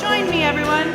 Join me, everyone.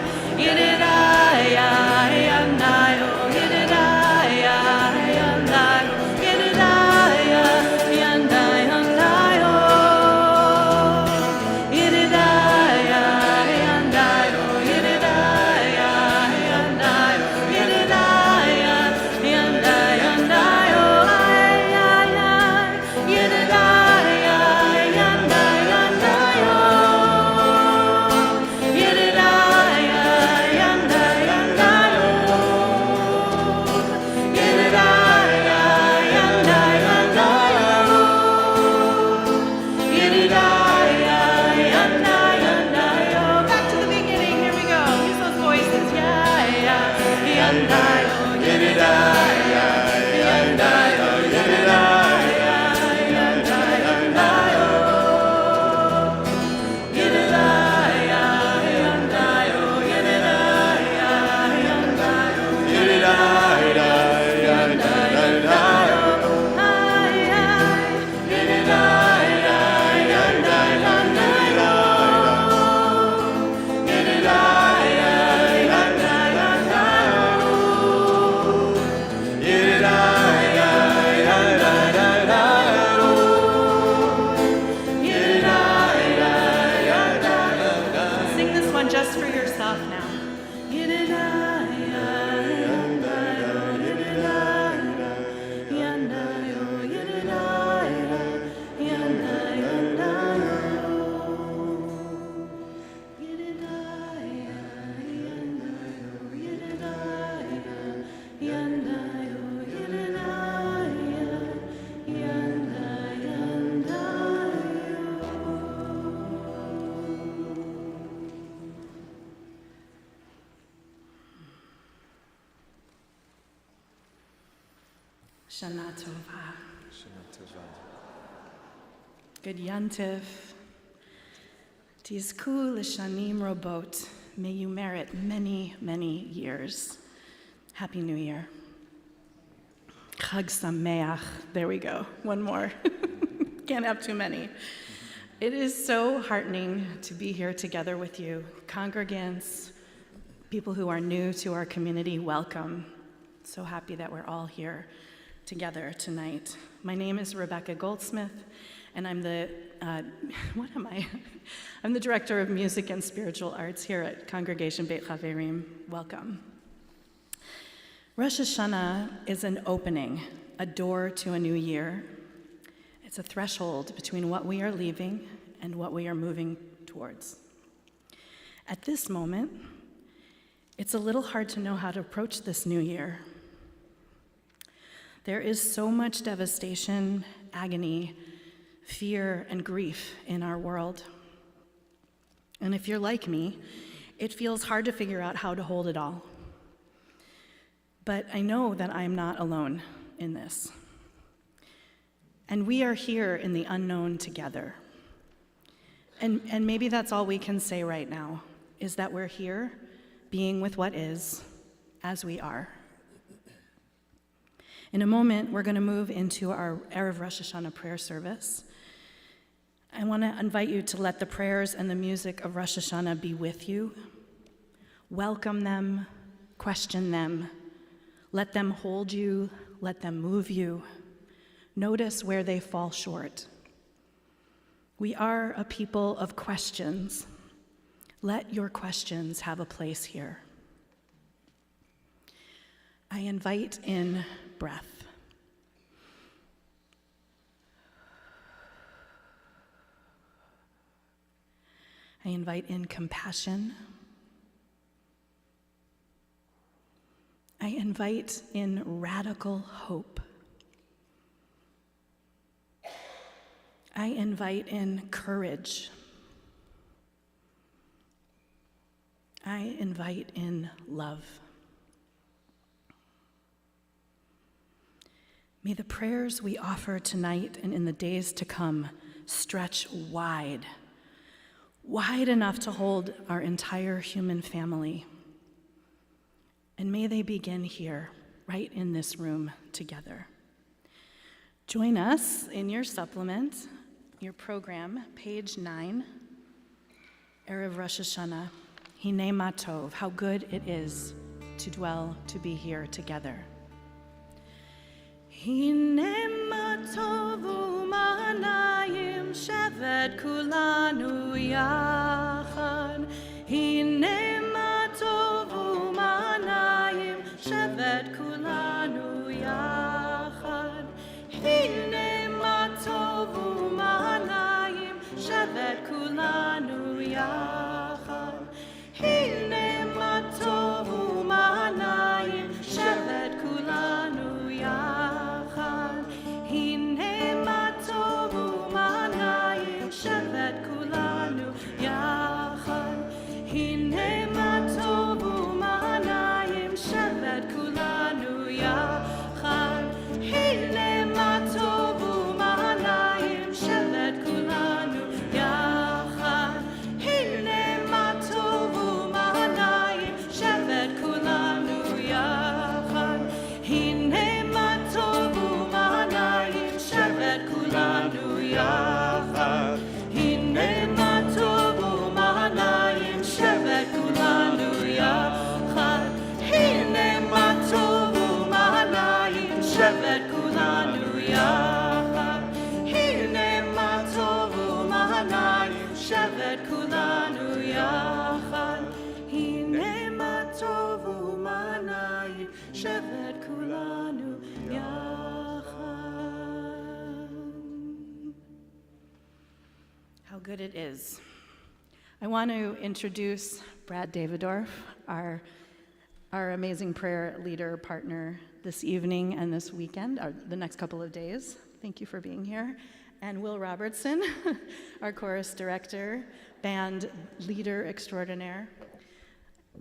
Shana Tova. Shana Tova. Good Yantiv. Tizku l'shanim robot. May you merit many, many years. Happy New Year. Chag Sameach. There we go. One more. Can't have too many. It is so heartening to be here together with you. Congregants, people who are new to our community, welcome. So happy that we're all here together tonight. My name is Rebecca Goldsmith, and I'm the, I'm the Director of Music and Spiritual Arts here at Congregation Beit Chaverim. Welcome. Rosh Hashanah is an opening, a door to a new year. It's a threshold between what we are leaving and what we are moving towards. At this moment, it's a little hard to know how to approach this new year. There is so much devastation, agony, fear, and grief in our world. And if you're like me, it feels hard to figure out how to hold it all. But I know that I'm not alone in this. And we are here in the unknown together. And maybe that's all we can say right now, is that we're here being with what is, as we are. In a moment, we're going to move into our Erev Rosh Hashanah prayer service. I want to invite you to let the prayers and the music of Rosh Hashanah be with you. Welcome them, question them, let them hold you, let them move you. Notice where they fall short. We are a people of questions. Let your questions have a place here. I invite in breath. I invite in compassion. I invite in radical hope. I invite in courage. I invite in love. May the prayers we offer tonight and in the days to come stretch wide, wide enough to hold our entire human family. And may they begin here, right in this room together. Join us in your supplement, your program, page 9, Erev Rosh Hashanah, Hinei Ma Tov, how good it is to dwell, to be here together. Hinei Ma Tov u'Manayim shevet kulanu yachad. Hinei Ma Tov u'Manayim shevet kulanu yachad. Hinei Ma Tov u'Manayim shevet kulanu yachad. Hinei Ma Tov u'Manayim shevet kulanu yachad. Hinei Ma Tov u'Manayim shevet kulanu yachad. Hinei Ma Tov u'Manayim shevet kulanu yachad. Hinei Ma Tov u'Manayim shevet kulanu yachad. Hinei Ma Tov u'Manayim shevet kulanu yachad. Hinei Ma Tov u'Manayim shevet kulanu yachad. Hinei Ma Tov u'Manayim shevet kulanu yachad. Hinei Ma Tov u'Manayim shevet kulanu yachad. Hinei Ma Tov u'Manayim shevet kulanu yachad. Hinei Ma Tov u'Manayim shevet kulanu yachad. How good it is. I want to introduce Brad Davidorf, our amazing prayer leader partner this evening and this weekend, or the next couple of days. Thank you for being here. And Will Robertson, our chorus director, band leader extraordinaire,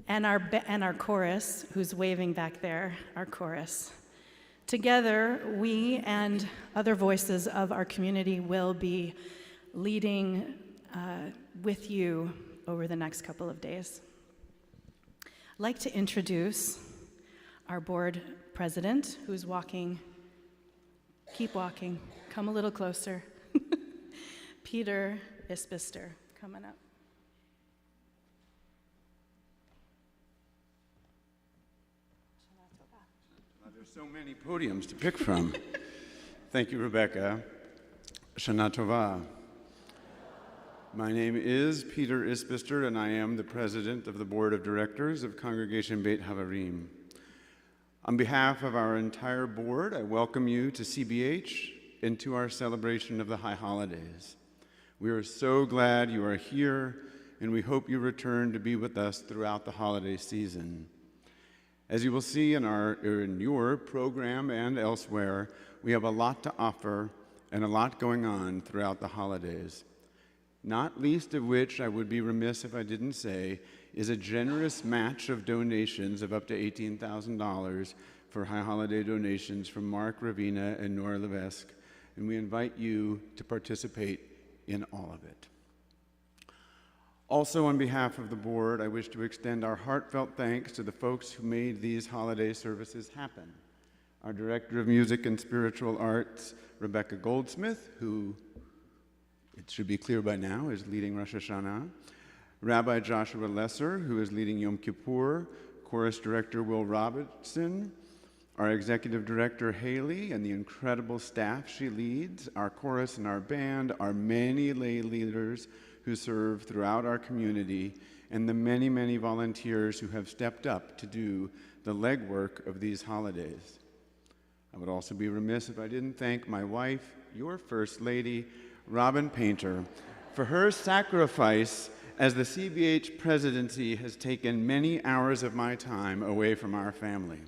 and our chorus, who's waving back there, our chorus. Together, we and other voices of our community will be leading with you over the next couple of days. I'd like to introduce our board president, who's walking. Keep walking. Come a little closer. Peter Isbister, coming up. There's so many podiums to pick from. Thank you, Rebecca. Shana Tova. My name is Peter Isbister, and I am the president of the board of directors of Congregation Beit Havarim. On behalf of our entire board, I welcome you to CBH and to our celebration of the High Holidays. We are so glad you are here, and we hope you return to be with us throughout the holiday season. As you will see in your program and elsewhere, we have a lot to offer and a lot going on throughout the holidays. Not least of which, I would be remiss if I didn't say, is a generous match of donations of up to $18,000 for high holiday donations from Mark Ravina and Nora Levesque, and we invite you to participate in all of it. Also, on behalf of the board, I wish to extend our heartfelt thanks to the folks who made these holiday services happen. Our Director of Music and Spiritual Arts, Rebecca Goldsmith, who, it should be clear by now, is leading Rosh Hashanah. Rabbi Joshua Lesser, who is leading Yom Kippur. Chorus Director Will Robertson. Our Executive Director Haley and the incredible staff she leads. Our chorus and our band. Our many lay leaders who serve throughout our community. And the many, many volunteers who have stepped up to do the legwork of these holidays. I would also be remiss if I didn't thank my wife, your First Lady, Robin Painter, for her sacrifice as the CBH presidency has taken many hours of my time away from our family.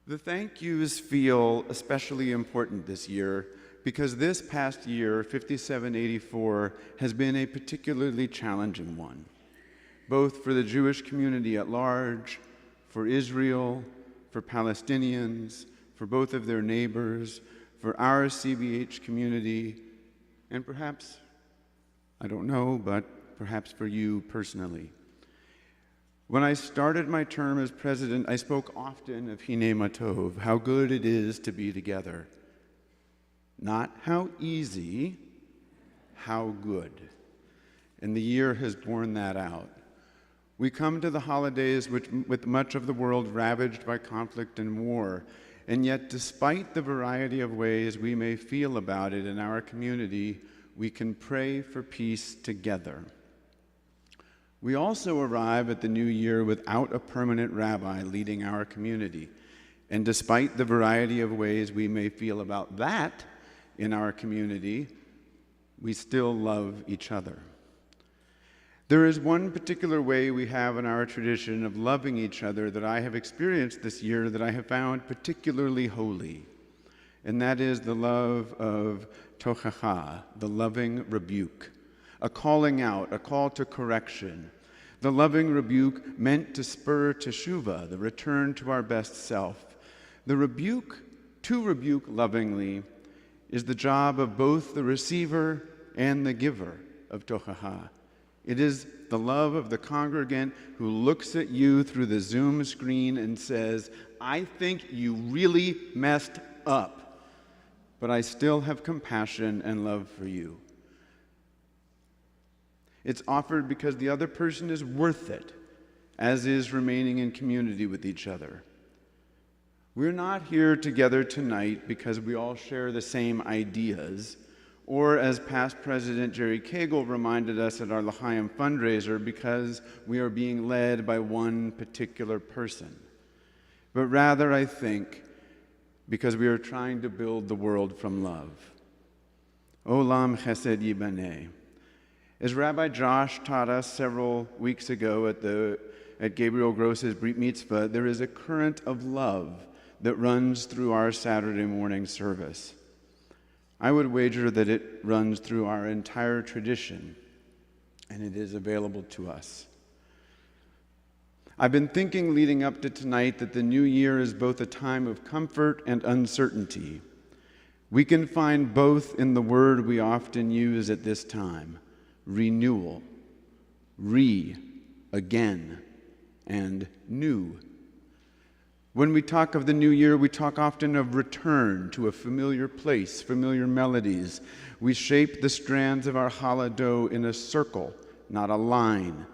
The thank yous feel especially important this year because this past year, 5784, has been a particularly challenging one, both for the Jewish community at large, for Israel, for Palestinians, for both of their neighbors, for our CBH community, and perhaps, I don't know, but perhaps for you personally. When I started my term as president, I spoke often of Hinei Matov, how good it is to be together. Not how easy, how good. And the year has borne that out. We come to the holidays with much of the world ravaged by conflict and war, and yet despite the variety of ways we may feel about it in our community, we can pray for peace together. We also arrive at the new year without a permanent rabbi leading our community, and despite the variety of ways we may feel about that in our community, we still love each other. There is one particular way we have in our tradition of loving each other that I have experienced this year that I have found particularly holy, and that is the love of tochacha, the loving rebuke, a calling out, a call to correction, the loving rebuke meant to spur teshuvah, the return to our best self. The rebuke, to rebuke lovingly, is the job of both the receiver and the giver of tochacha. It is the love of the congregant who looks at you through the Zoom screen and says, I think you really messed up, but I still have compassion and love for you. It's offered because the other person is worth it, as is remaining in community with each other. We're not here together tonight because we all share the same ideas, or as past President Jerry Cagle reminded us at our L'Chaim fundraiser, because we are being led by one particular person. But rather, I think, because we are trying to build the world from love. Olam chesed yibaneh. As Rabbi Josh taught us several weeks ago at Gabriel Gross's Brit Mitzvah, there is a current of love that runs through our Saturday morning service. I would wager that it runs through our entire tradition, and it is available to us. I've been thinking leading up to tonight that the new year is both a time of comfort and uncertainty. We can find both in the word we often use at this time, renewal, again, and new. When we talk of the new year, we talk often of return to a familiar place, familiar melodies. We shape the strands of our challah dough in a circle, not a line.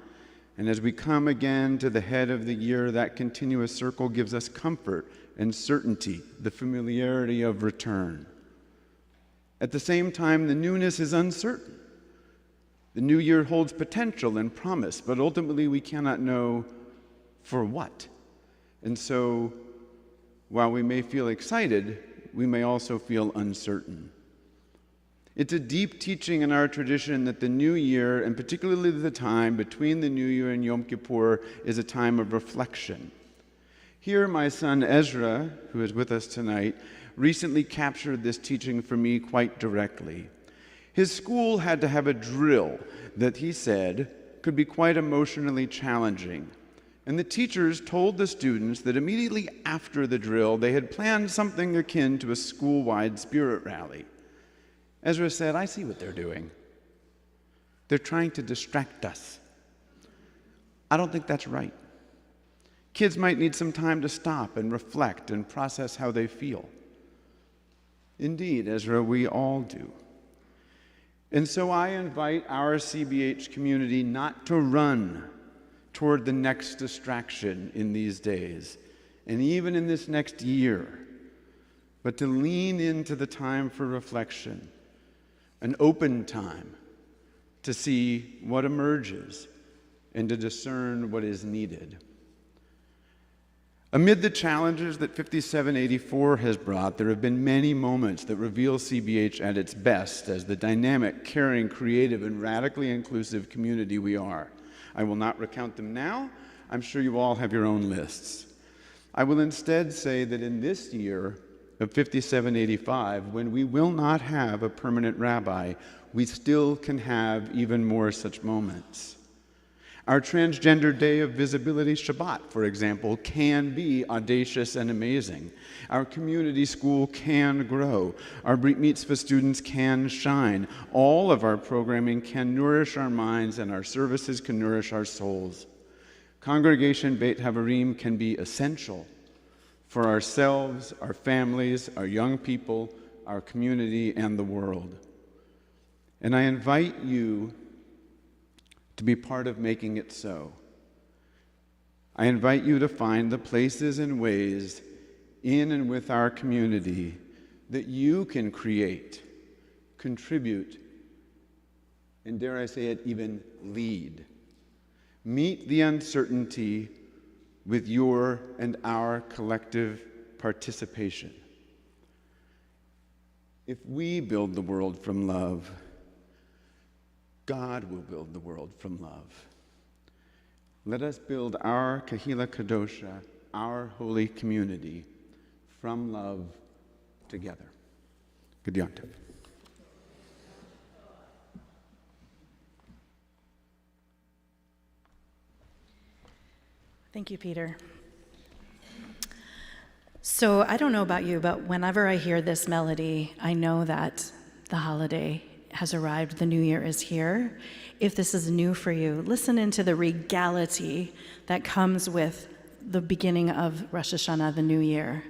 And as we come again to the head of the year, that continuous circle gives us comfort and certainty, the familiarity of return. At the same time, the newness is uncertain. The new year holds potential and promise, but ultimately we cannot know for what. And so, while we may feel excited, we may also feel uncertain. It's a deep teaching in our tradition that the new year, and particularly the time between the new year and Yom Kippur, is a time of reflection. Here, my son Ezra, who is with us tonight, recently captured this teaching for me quite directly. His school had to have a drill that he said could be quite emotionally challenging. And the teachers told the students that immediately after the drill, they had planned something akin to a school-wide spirit rally. Ezra said, I see what they're doing. They're trying to distract us. I don't think that's right. Kids might need some time to stop and reflect and process how they feel. Indeed, Ezra, we all do. And so I invite our CBH community not to run toward the next distraction in these days, and even in this next year, but to lean into the time for reflection, an open time to see what emerges and to discern what is needed. Amid the challenges that 5784 has brought, there have been many moments that reveal CBH at its best as the dynamic, caring, creative, and radically inclusive community we are. I will not recount them now. I'm sure you all have your own lists. I will instead say that in this year of 5785, when we will not have a permanent rabbi, we still can have even more such moments. Our Transgender Day of Visibility Shabbat, for example, can be audacious and amazing. Our community school can grow. Our Brit Mitzvah students can shine. All of our programming can nourish our minds, and our services can nourish our souls. Congregation Beit Havarim can be essential for ourselves, our families, our young people, our community, and the world. And I invite you to be part of making it so. I invite you to find the places and ways in and with our community that you can create, contribute, and dare I say it, even lead. Meet the uncertainty with your and our collective participation. If we build the world from love, God will build the world from love. Let us build our Kahila Kadosha, our holy community, from love together. Good Yontif. Thank you, Peter. So I don't know about you, but whenever I hear this melody, I know that the holiday has arrived, the new year is here. If this is new for you, listen into the regality that comes with the beginning of Rosh Hashanah, the new year.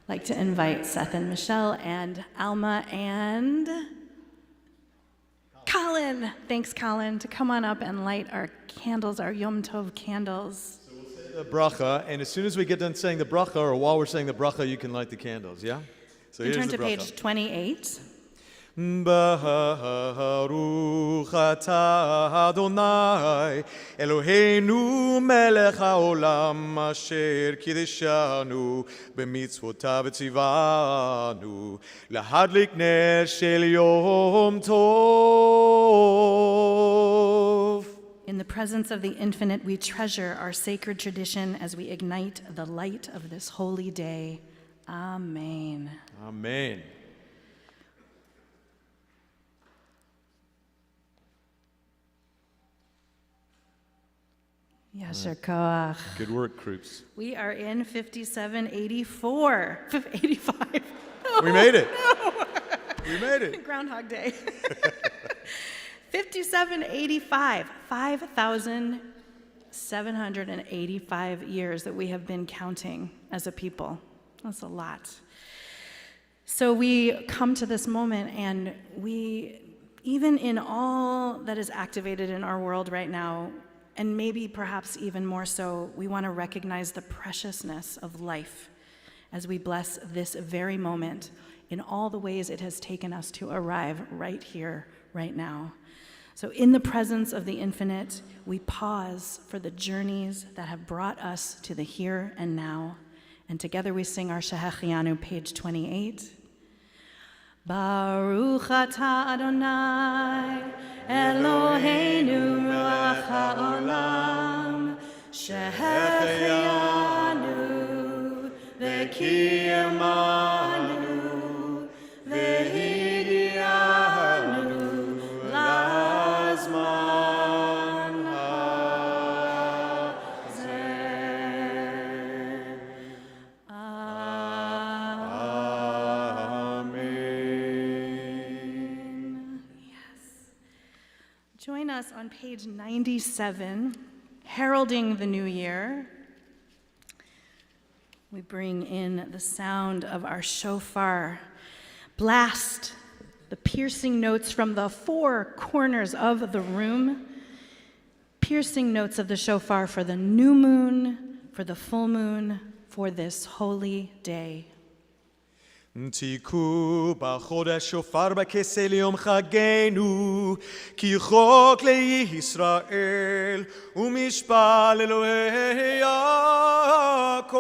Like to invite Seth and Michelle and Alma and Colin. Thanks, Colin, to come on up and light our candles, our Yom Tov candles. So we'll say the bracha, and as soon as we get done saying the bracha, or while we're saying the bracha, you can light the candles, yeah? So And here's turn the to bracha. page 28. Baruch atah Adonai Eloheinu melech haolam asher kideshanu b'mitzvotav v'tzivanu lahadlik ner shel Yom Tov. In the presence of the infinite, we treasure our sacred tradition as we ignite the light of this holy day. Amen. Amen. Yasher koach. Good work, Kroops. We are in 5784. 85. We made it. We made it. Groundhog Day. 5785. 5,785 years that we have been counting as a people. That's a lot. So we come to this moment, and we, even in all that is activated in our world right now, and maybe perhaps even more so, we want to recognize the preciousness of life as we bless this very moment in all the ways it has taken us to arrive right here, right now. So in the presence of the infinite, we pause for the journeys that have brought us to the here and now. And together we sing our Shehechianu, page 28. Baruch atah Adonai Eloheinu melech haolam shehechianu v'kiyamanu v'hidianu lazman hazeh. Join us on page 97, heralding the new year. We bring in the sound of our shofar. Blast the piercing notes from the four corners of the room. Piercing notes of the shofar for the new moon, for the full moon, for this holy day. תיקחו בחודש שופר בכסה ליום חגנו, כי חוק לישראל ומשפט לאלוהי יעקב.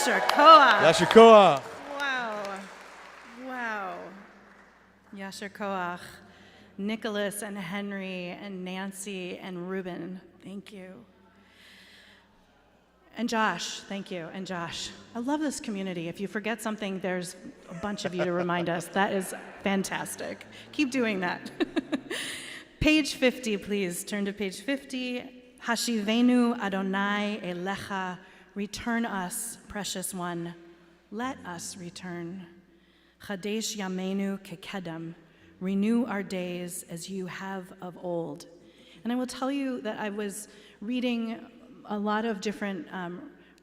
Yasher Koach. Yasher Koach. Wow. Yasher Koach. Nicholas and Henry and Nancy and Ruben, thank you. And Josh, thank you. And Josh. I love this community. If you forget something, there's a bunch of you to remind us. That is fantastic. Keep doing that. Page 50, please. Turn to page 50. Hashivenu Adonai Elecha. Return us, precious one. Let us return. Chadesh Yamenu Kekedem. Renew our days as you have of old. And I will tell you that I was reading a lot of different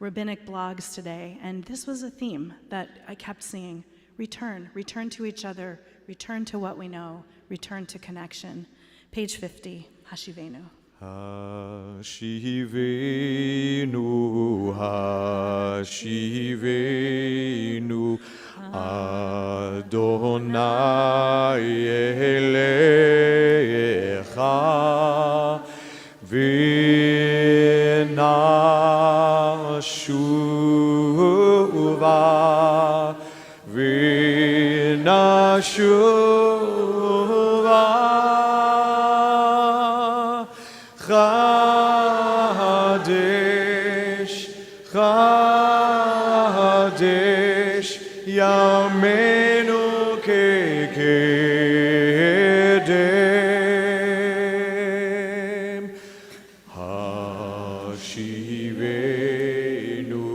rabbinic blogs today, and this was a theme that I kept seeing. Return to each other, return to what we know, return to connection. Page 50, Hashivenu. Hashivenu, Hashivenu, Adonai Elecha, V'nashuva, Chadesh Yamenu Kekedem. Hashivenu,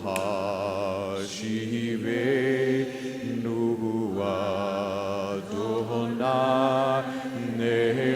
Hashivenu, Adonai Elecha.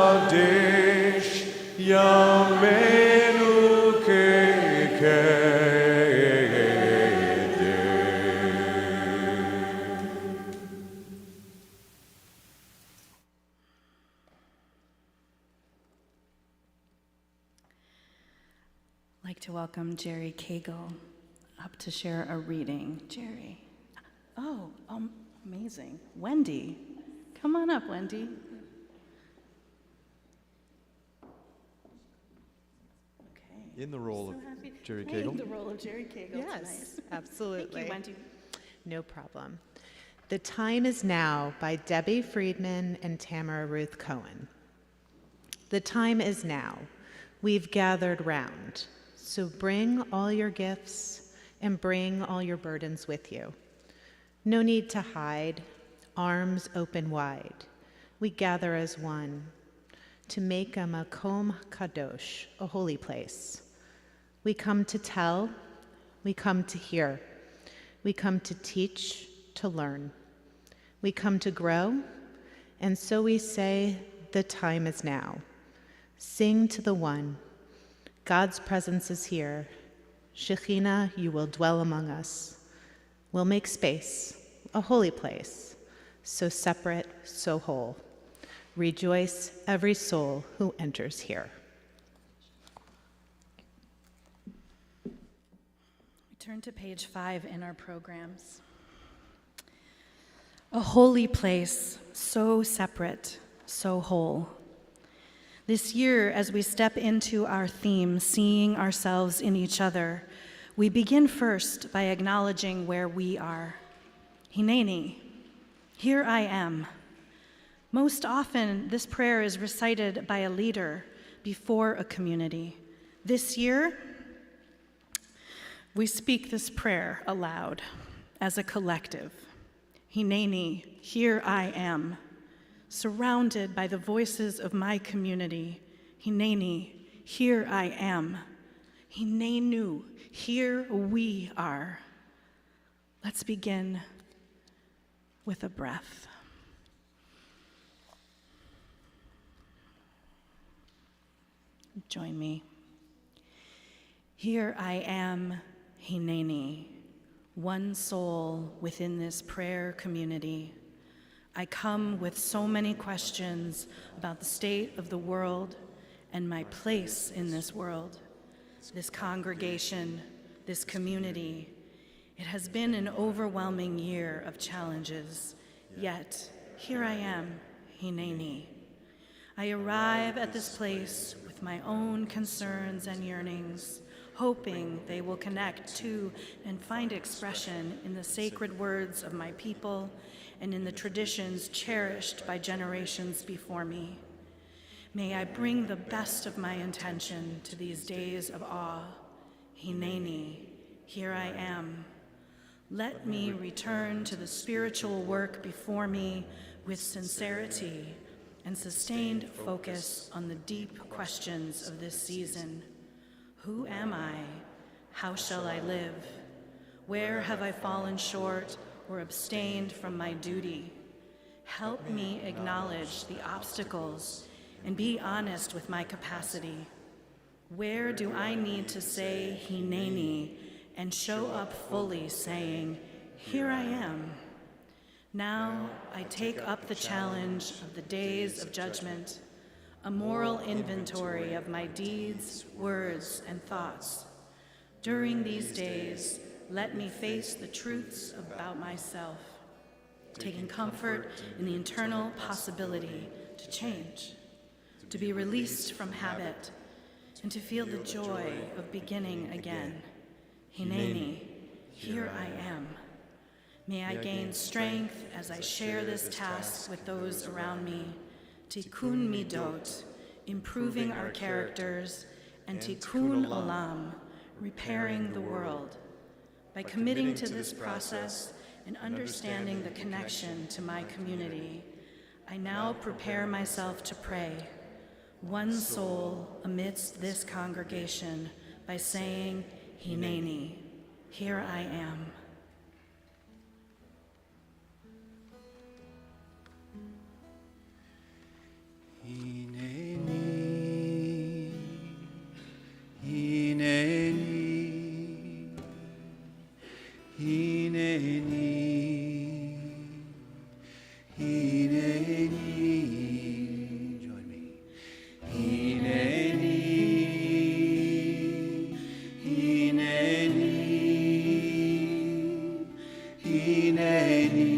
Chadesh Yamenu Kekedem. I'd like to welcome Jerry Cagle up to share a reading. Jerry. Oh, amazing. Wendy. Come on up, Wendy. Okay. In the role So of happy- Jerry Playing Cagle. the role of Jerry Cagle Yes, tonight. absolutely. Thank you, Wendy. No problem. The Time is Now by Debbie Friedman and Tamara Ruth Cohen. The time is now. We've gathered round. So bring all your gifts and bring all your burdens with you. No need to hide, arms open wide. We gather as one to make a makom kadosh, a holy place. We come to tell, we come to hear, we come to teach, to learn. We come to grow, and so we say, the time is now. Sing to the One. God's presence is here. Shekhinah, you will dwell among us. We'll make space, a holy place, so separate, so whole. Rejoice, every soul who enters here. We turn to page 5 in our programs. A holy place, so separate, so whole. This year, as we step into our theme, seeing ourselves in each other, we begin first by acknowledging where we are. Hineni, here I am. Most often, this prayer is recited by a leader before a community. This year, we speak this prayer aloud as a collective. Hineni, here I am, surrounded by the voices of my community. Hineni, here I am. Hinenu, here we are. Let's begin with a breath. Join me. Here I am, Hineni, one soul within this prayer community. I come with so many questions about the state of the world and my place in this world, this congregation, this community. It has been an overwhelming year of challenges, yet here I am, Hineni. I arrive at this place with my own concerns and yearnings, hoping they will connect to and find expression in the sacred words of my people and in the traditions cherished by generations before me. May I bring the best of my intention to these days of awe. Hineni, here I am. Let me return to the spiritual work before me with sincerity and sustained focus on the deep questions of this season. Who am I? How shall I live? Where have I fallen short or abstained from my duty? Help me acknowledge the obstacles and be honest with my capacity. Where do I need to say Hineni and show up fully saying, here I am? Now I take up the challenge of the days of judgment, a moral inventory of my deeds, words, and thoughts. During these days, let me face the truths about myself, taking comfort in the internal possibility to change, to be released from habit, and to feel the joy of beginning again. Hineni, here I am. May I gain strength as I share this task with those around me. Tikkun midot, improving our characters, and tikkun olam, repairing the world. By committing to this process and understanding the connection to my community, I now prepare myself to pray, one soul amidst this congregation, by saying, Hineni, here I am. Hineni, Hineni, Hineni, Hineni. Join me. Hineni, Hineni, Hineni, Hineni.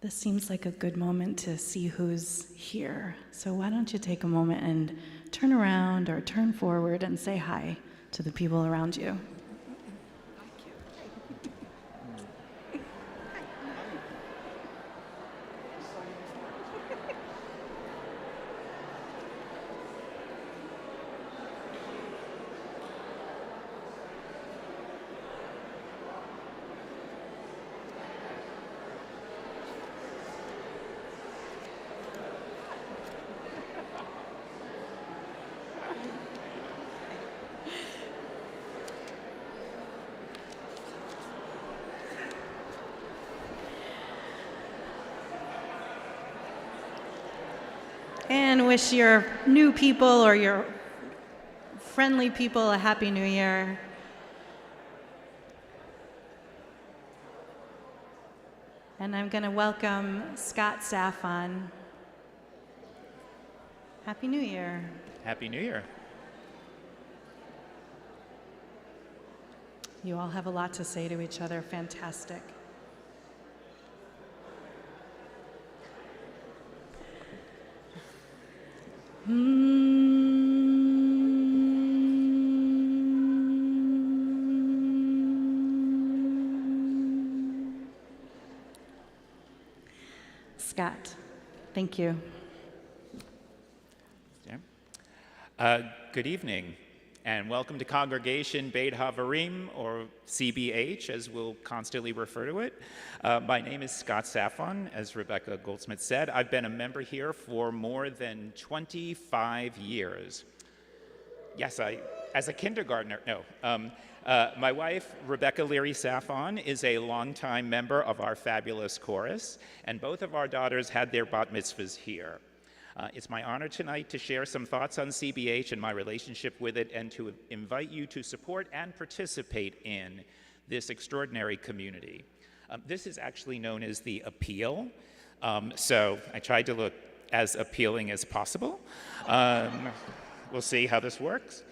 This seems like a good moment to see who's here. So why don't you take a moment and turn around or turn forward and say hi to the people around you. And wish your new people or your friendly people a Happy New Year. And I'm going to welcome Scott Saffon. Happy New Year. Happy New Year. You all have a lot to say to each other. Fantastic. Scott, thank you. Good evening, and welcome to Congregation Beit Havarim, or CBH, as we'll constantly refer to it. My name is Scott Saffon, as Rebecca Goldsmith said. I've been a member here for more than 25 years. Yes, as a kindergartner, no. My wife, Rebecca Leary Saffon, is a longtime member of our fabulous chorus, and both of our daughters had their bat mitzvahs here. It's my honor tonight to share some thoughts on CBH and my relationship with it, and to invite you to support and participate in this extraordinary community. This is actually known as the Appeal, so I tried to look as appealing as possible. We'll see how this works.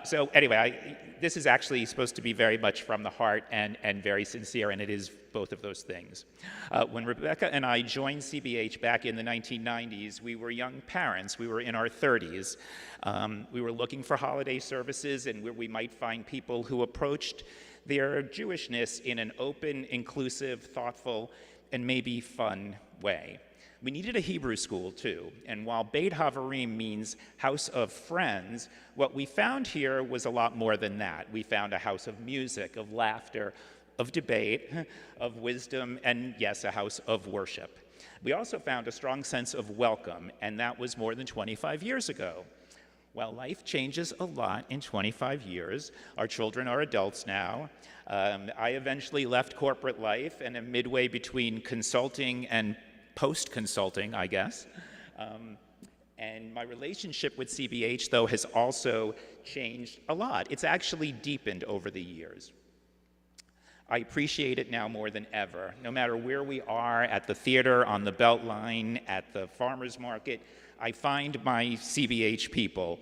So anyway, this is actually supposed to be very much from the heart and very sincere, and it is both of those things. When Rebecca and I joined CBH back in the 1990s, we were young parents. We were in our 30s. We were looking for holiday services and where we might find people who approached their Jewishness in an open, inclusive, thoughtful, and maybe fun way. We needed a Hebrew school too, and while Beit Havarim means house of friends, what we found here was a lot more than that. We found a house of music, of laughter, of debate, of wisdom, and yes, a house of worship. We also found a strong sense of welcome, and that was more than 25 years ago. Well, life changes a lot in 25 years. Our children are adults now. I eventually left corporate life and am midway between consulting and post-consulting, I guess. And my relationship with CBH, though, has also changed a lot. It's actually deepened over the years. I appreciate it now more than ever. No matter where we are, at the theater, on the Beltline, at the farmer's market, I find my CBH people.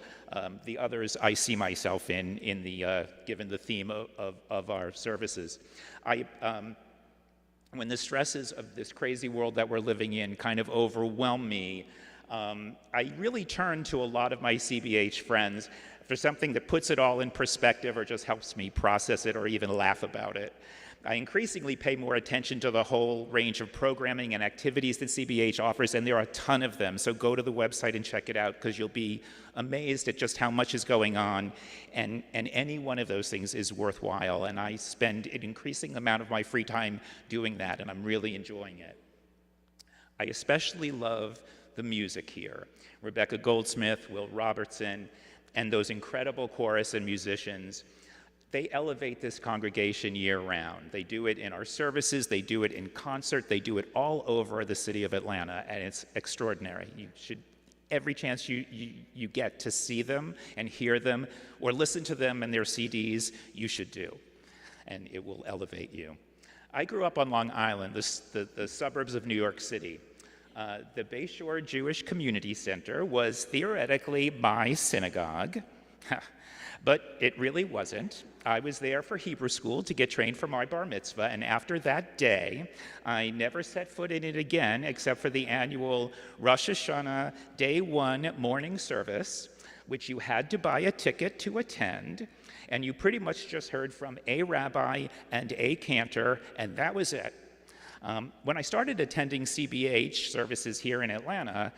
The others I see myself in the, given the theme of our services. When the stresses of this crazy world that we're living in kind of overwhelm me, I really turn to a lot of my CBH friends for something that puts it all in perspective or just helps me process it or even laugh about it. I increasingly pay more attention to the whole range of programming and activities that CBH offers, and there are a ton of them. So go to the website and check it out, because you'll be amazed at just how much is going on, and any one of those things is worthwhile. And I spend an increasing amount of my free time doing that, and I'm really enjoying it. I especially love the music here. Rebecca Goldsmith, Will Robertson, and those incredible chorus and musicians. They elevate this congregation year-round. They do it in our services, they do it in concert, they do it all over the city of Atlanta, and it's extraordinary. You should, every chance you get to see them and hear them or listen to them and their CDs, you should do, and it will elevate you. I grew up on Long Island, the suburbs of New York City. The Bayshore Jewish Community Center was theoretically my synagogue. But it really wasn't. I was there for Hebrew school to get trained for my bar mitzvah, and after that day, I never set foot in it again except for the annual Rosh Hashanah Day 1 morning service, which you had to buy a ticket to attend, and you pretty much just heard from a rabbi and a cantor, and that was it. When I started attending CBH services here in Atlanta,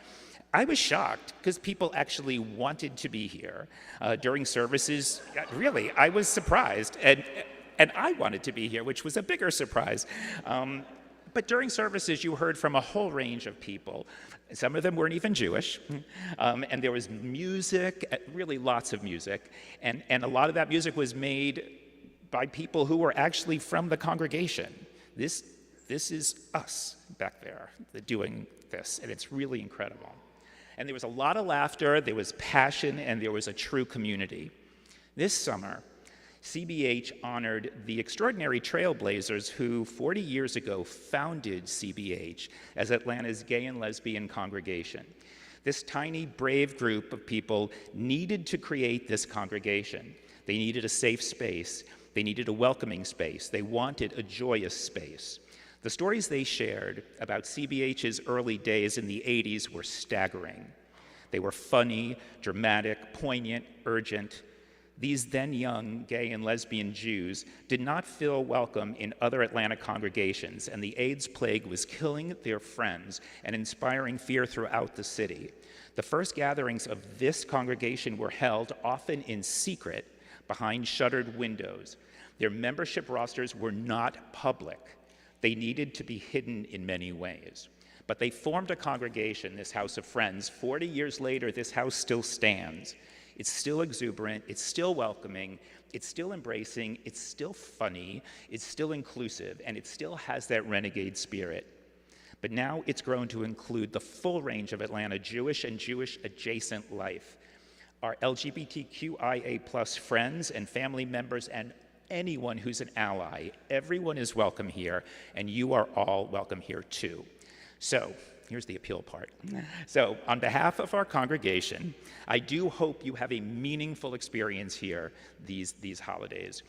I was shocked because people actually wanted to be here. During services, really, I was surprised. And I wanted to be here, which was a bigger surprise. But during services, you heard from a whole range of people. Some of them weren't even Jewish. And there was music, really lots of music. And a lot of that music was made by people who were actually from the congregation. This is us back there doing this, and it's really incredible. And there was a lot of laughter, there was passion, and there was a true community. This summer, CBH honored the extraordinary trailblazers who 40 years ago founded CBH as Atlanta's gay and lesbian congregation. This tiny, brave group of people needed to create this congregation. They needed a safe space. They needed a welcoming space. They wanted a joyous space. The stories they shared about CBH's early days in the 80s were staggering. They were funny, dramatic, poignant, urgent. These then young gay and lesbian Jews did not feel welcome in other Atlanta congregations, and the AIDS plague was killing their friends and inspiring fear throughout the city. The first gatherings of this congregation were held often in secret behind shuttered windows. Their membership rosters were not public. They needed to be hidden in many ways. But they formed a congregation, this House of Friends. 40 years later, this house still stands. It's still exuberant, it's still welcoming, it's still embracing, it's still funny, it's still inclusive, and it still has that renegade spirit. But now it's grown to include the full range of Atlanta Jewish and Jewish adjacent life. Our LGBTQIA+ friends and family members and anyone who's an ally, everyone is welcome here, and you are all welcome here too. So, here's the appeal part. So, on behalf of our congregation, I do hope you have a meaningful experience here these holidays.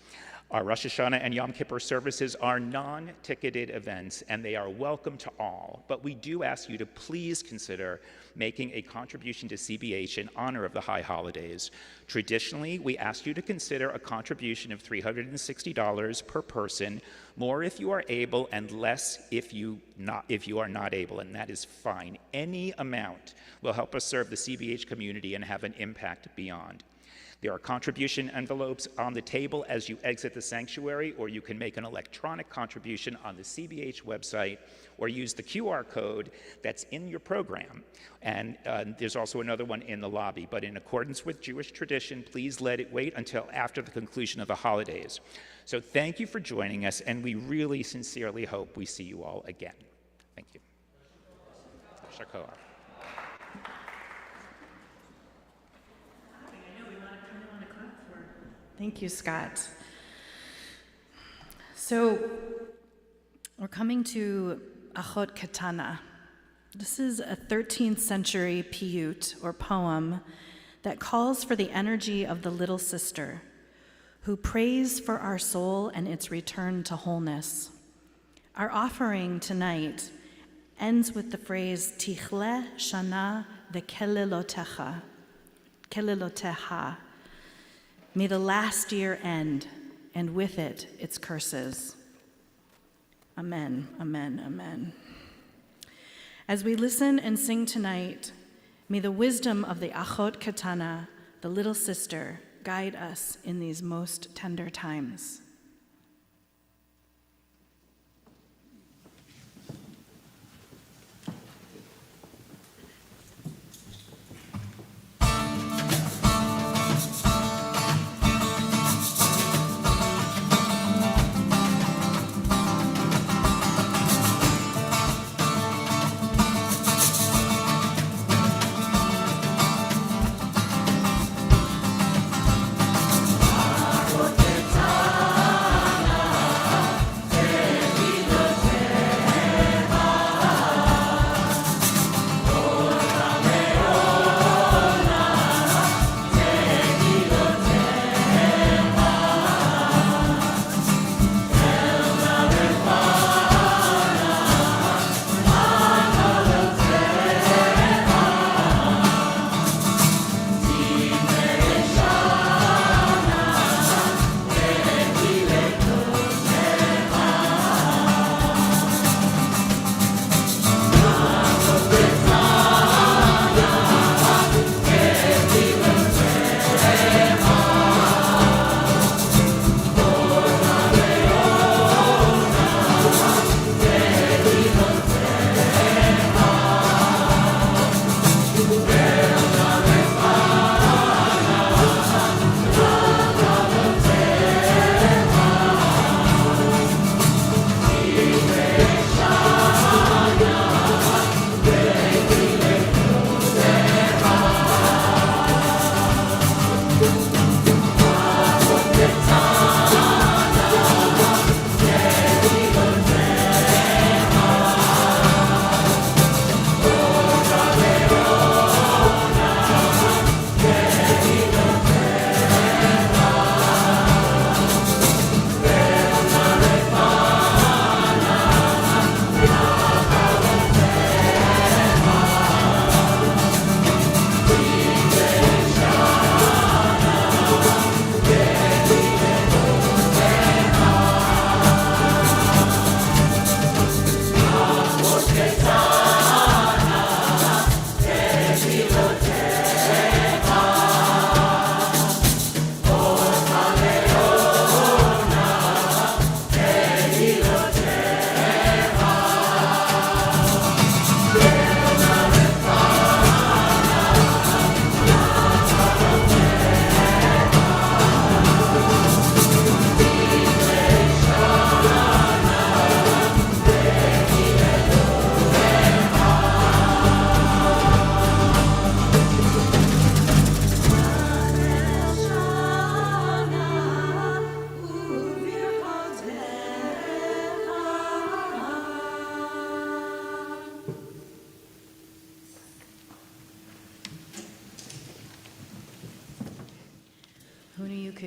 Our Rosh Hashanah and Yom Kippur services are non-ticketed events, and they are welcome to all. But we do ask you to please consider making a contribution to CBH in honor of the high holidays. Traditionally, we ask you to consider a contribution of $360 per person, more if you are able and less if you are not able, and that is fine. Any amount will help us serve the CBH community and have an impact beyond. There are contribution envelopes on the table as you exit the sanctuary, or you can make an electronic contribution on the CBH website, or use the QR code that's in your program. And there's also another one in the lobby. But in accordance with Jewish tradition, please let it wait until after the conclusion of the holidays. So thank you for joining us, and we really sincerely hope we see you all again. Thank you. Shakoah. Thank you, Scott. So we're coming to Achot Katana. This is a 13th century piyut, or poem, that calls for the energy of the little sister, who prays for our soul and its return to wholeness. Our offering tonight ends with the phrase, Tichle shana v'kelilotecha, keliloteha. May the last year end, and with it, its curses. Amen, amen, amen. As we listen and sing tonight, may the wisdom of the Achot Katana, the little sister, guide us in these most tender times.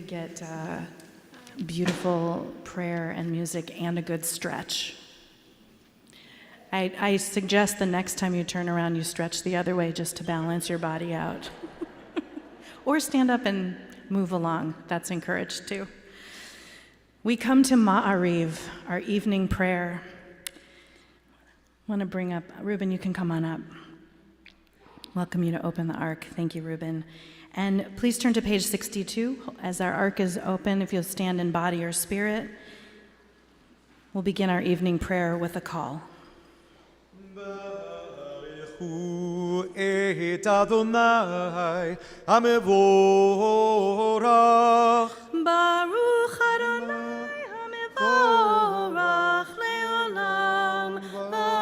could get beautiful prayer and music and a good stretch. I suggest the next time you turn around, you stretch the other way just to balance your body out. Or stand up and move along. That's encouraged too. We come to Ma'ariv, our evening prayer. I want to bring up, Ruben, you can come on up. Welcome you to open the ark. Thank you, Ruben. And please turn to page 62. As our ark is open, if you'll stand in body or spirit, we'll begin our evening prayer with a call. Et Adonai HaMevorach Baruch Adonai HaMevorach le'olam va'ed.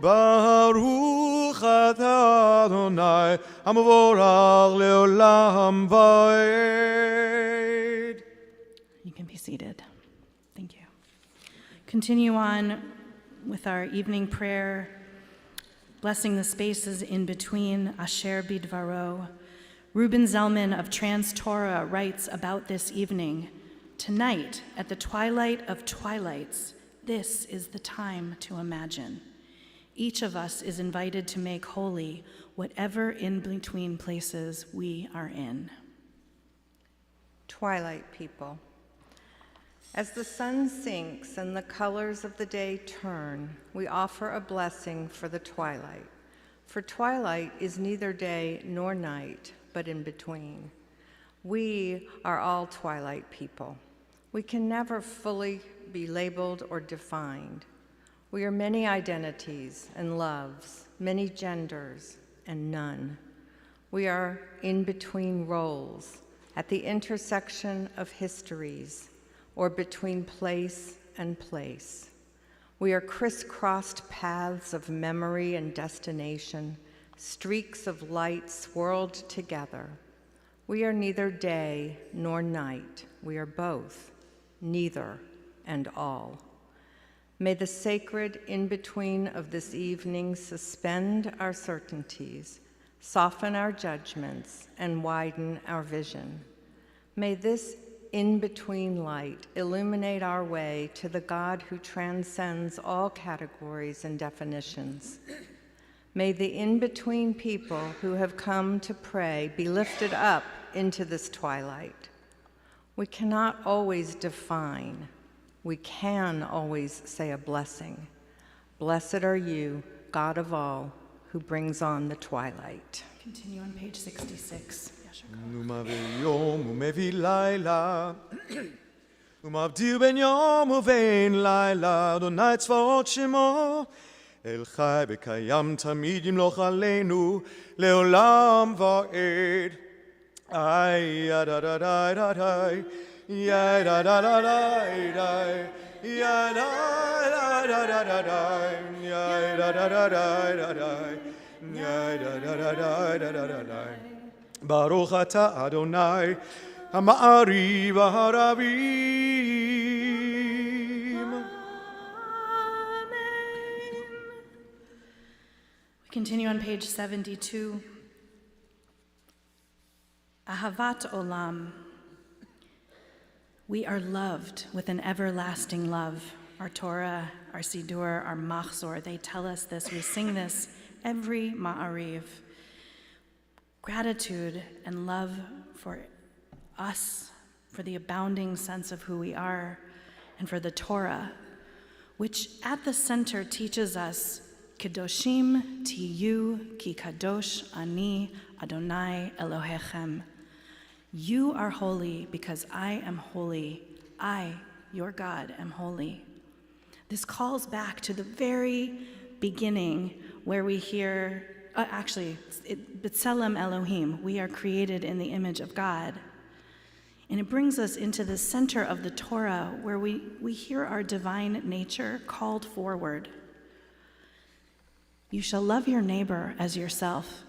Baruch Adonai HaMevorach le'olam va'ed. You can be seated. Thank you. Continue on with our evening prayer, blessing the spaces in between. Asher Bidvaro. Reuben Zellman of Trans Torah writes about this evening. Tonight, at the twilight of twilights, this is the time to imagine. Each of us is invited to make holy whatever in-between places we are in. Twilight people. As the sun sinks and the colors of the day turn, we offer a blessing for the twilight. For twilight is neither day nor night, but in between. We are all twilight people. We can never fully be labeled or defined. We are many identities and loves, many genders and none. We are in between roles, at the intersection of histories, or between place and place. We are crisscrossed paths of memory and destination, streaks of light swirled together. We are neither day nor night. We are both, neither and all. May the sacred in-between of this evening suspend our certainties, soften our judgments, and widen our vision. May this in-between light illuminate our way to the God who transcends all categories and definitions. May the in-between people who have come to pray be lifted up into this twilight. We cannot always define. We can always say a blessing. Blessed are you, God of all, who brings on the twilight. Continue on page 66. Umavi yom umevi laila Umavdir ben yom uvein laila Adonai tzvaot shemo El chai bekayam tamid yimloch aleinu Leolam va'ed Ay ya da da da da da Ya da da da da da Ya da da da da da da Ya da da da da da da Ya da da da da da da da Baruch atah Adonai HaMa'ariv HaRavim. We continue on page 72. Ahavat Olam. We are loved with an everlasting love. Our Torah, our Sidur, our Machzor, they tell us this. We sing this every Ma'ariv. Gratitude and love for us, for the abounding sense of who we are, and for the Torah, which at the center teaches us, Kedoshim tiyu ki kadosh ani Adonai Elohechem. You are holy because I am holy. I, your God, am holy. This calls back to the very beginning where we hear B'Tselem Elohim, we are created in the image of God. And it brings us into the center of the Torah where we hear our divine nature called forward. You shall love your neighbor as yourself.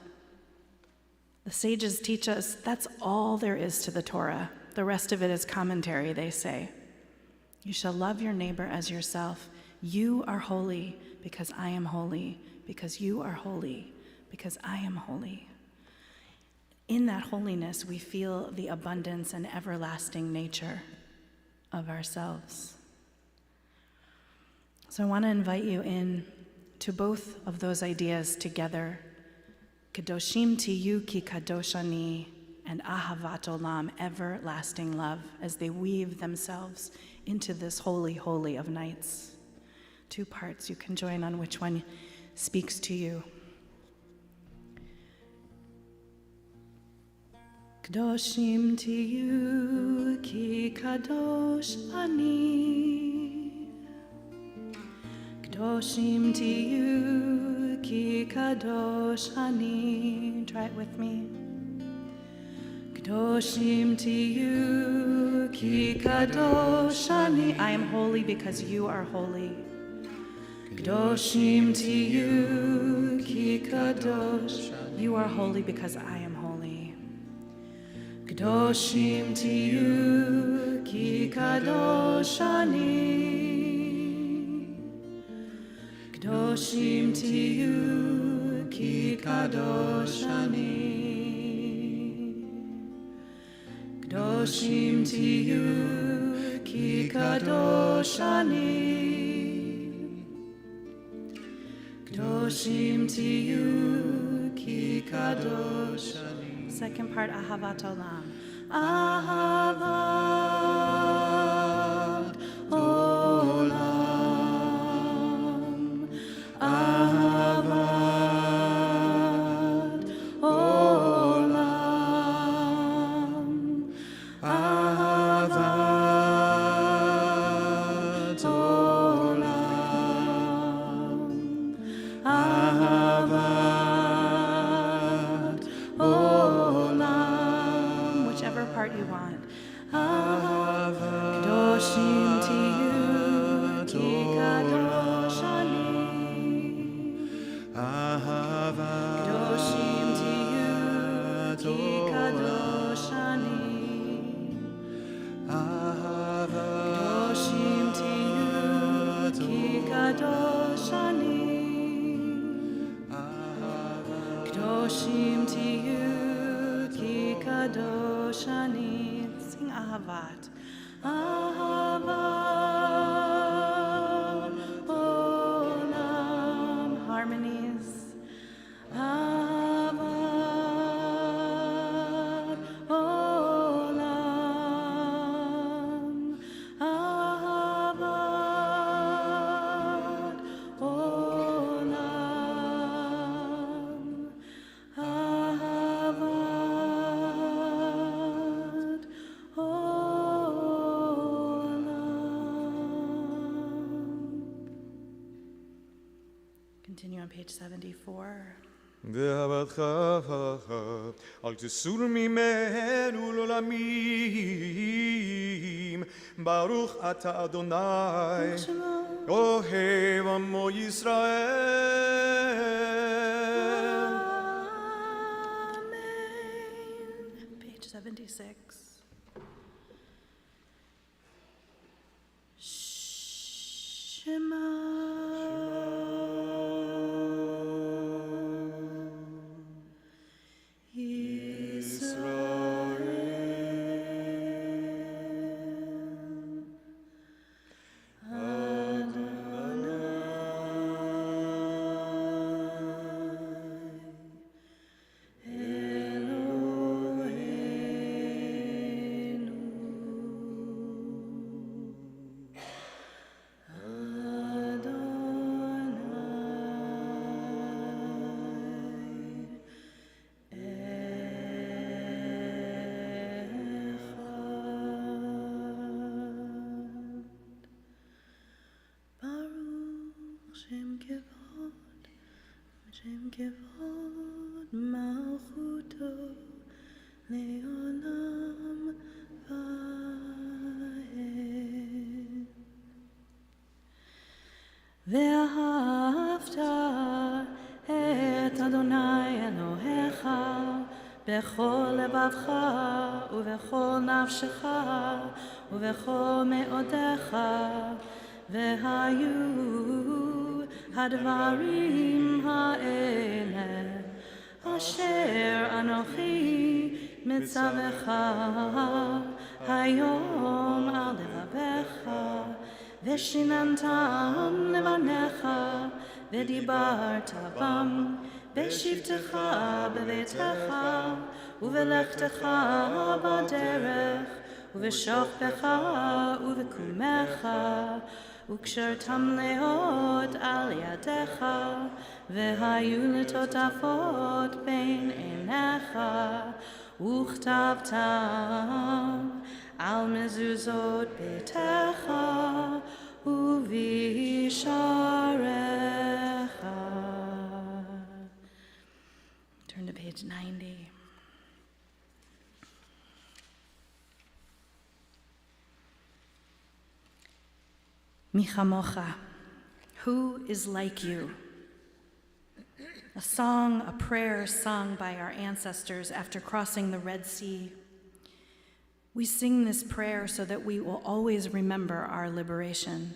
The sages teach us that's all there is to the Torah. The rest of it is commentary, they say. You shall love your neighbor as yourself. You are holy because I am holy, because you are holy, because I am holy. In that holiness, we feel the abundance and everlasting nature of ourselves. So I want to invite you in to both of those ideas together. Kadoshim tiyu ki kadosh ani, and ahavat olam, everlasting love, as they weave themselves into this holy, holy of nights. Two parts, you can join on which one speaks to you. Kadoshim tiyu ki kadosh ani, Kadoshim tiyu ki kadosh ani. Try it with me. Kadoshim tiyu ki kadosh ani. I am holy because you are holy. Kadoshim tiyu ki kadosh. You are holy because I am holy. Kadoshim tiyu ki kadosh ani. Kadoshim tiyu ki kadosh ani. Kadoshim tiyu ki kadosh ani. Kadoshim tiyu ki kadosh ani. Second part, ahavat olam. Ahavat olam. Ahavat olam. Ahavat olam. Ahavat olam. Whichever part you want. Kadoshim tiyu ki kadosh ani. Kadoshim tiyu ki kadosh ani. Kadoshim tiyu ki kadosh ani. Kadoshim tiyu ki kadosh ani. Sing ahavat. Ahavat olam. Harmonies. Ahavat olam. Ahavat olam. Ahavat olam. Continue on page 74. ואהבתך אל תסור ממנו לעולמים. ברוך אתה אדוני אוהב עמו ישראל. Amen. Page 76. Shema. Shem kevod malchuto leolam vaed. Ve'ahavta et Adonai Elohecha bechol levavcha uvechol nafshecha uvechol me'odecha ve'hayu הדברים האלה אשר אנוכי מצווך היום על לבבך, ושיננתם לבניך, ודיברת בם, בשבתך בביתך, ובלכתך בדרך, ובשוכבך ובקומך, וקשרתם להיות על ידיך, והיו לטוטפות בין עיניך, וכתבתם על מזוזות ביתך ובשעריך. Turn to page 90. Mi chamocha, who is like you? A song, a prayer sung by our ancestors after crossing the Red Sea. We sing this prayer so that we will always remember our liberation.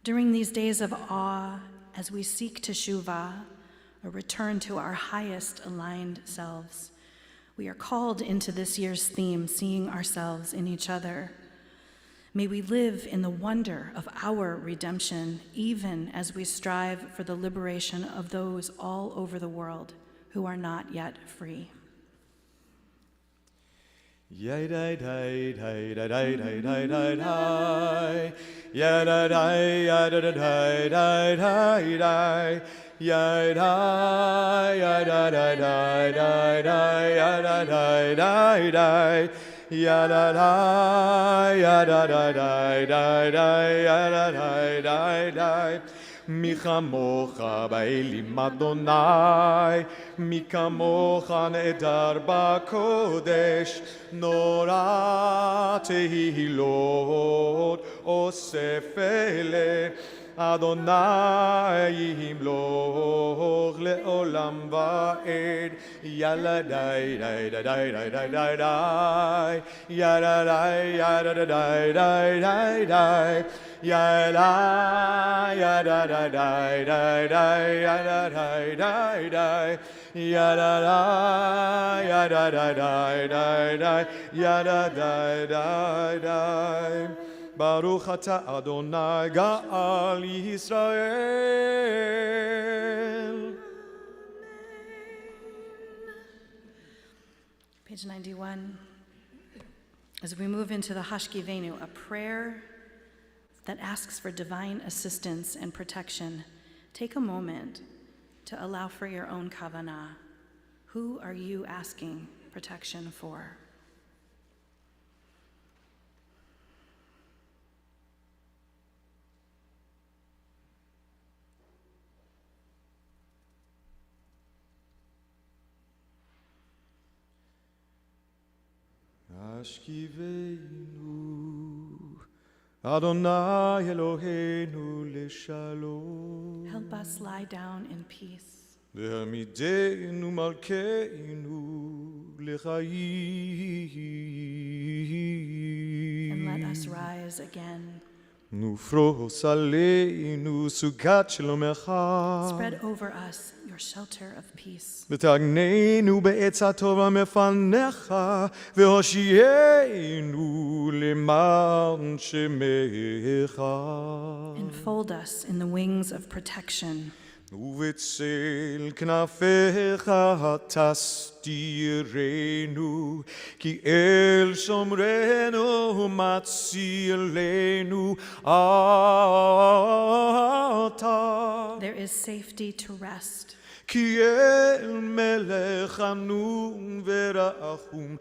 During these days of awe, as we seek teshuvah, a return to our highest aligned selves, we are called into this year's theme, seeing ourselves in each other. May we live in the wonder of our redemption, even as we strive for the liberation of those all over the world who are not yet free. Yay day day day day day day day day day. Yay day day day day day day day. Yay day yay day day day day day day day day. Ya da da ya da da da da da da da da. Mi chamocha ba'elim Adonai, mi kamocha ne'edar ba'kodesh, nora tehilot osef ele, Adonai yimloch le'olam va'ed, yala dai dai dai dai dai dai dai dai, yala dai yada dai dai dai dai dai. Ya da ya da da da da da ya da da da da ya da da ya da da da da da ya da da da da. Baruch ata Adonai Ga'al Yisrael. Page 91. As we move into the Hashkivenu, a prayer that asks for divine assistance and protection, take a moment to allow for your own kavanah. Who are you asking protection for? Ashkivenu Adonai Eloheinu leshalom. Help us lie down in peace. Ve'amidenu malkeinu lechayim. And let us rise again. Nufros aleinu sugat shlomecha. Spread over us your shelter of peace. ותגננו בעצה טובה מפניך, והושיענו למען שמך. Enfold us in the wings of protection. ובצל כנפיך תסתירנו, כי אל שומרנו מצילנו אתה. There is safety to rest. כי אל מלכנו ורחום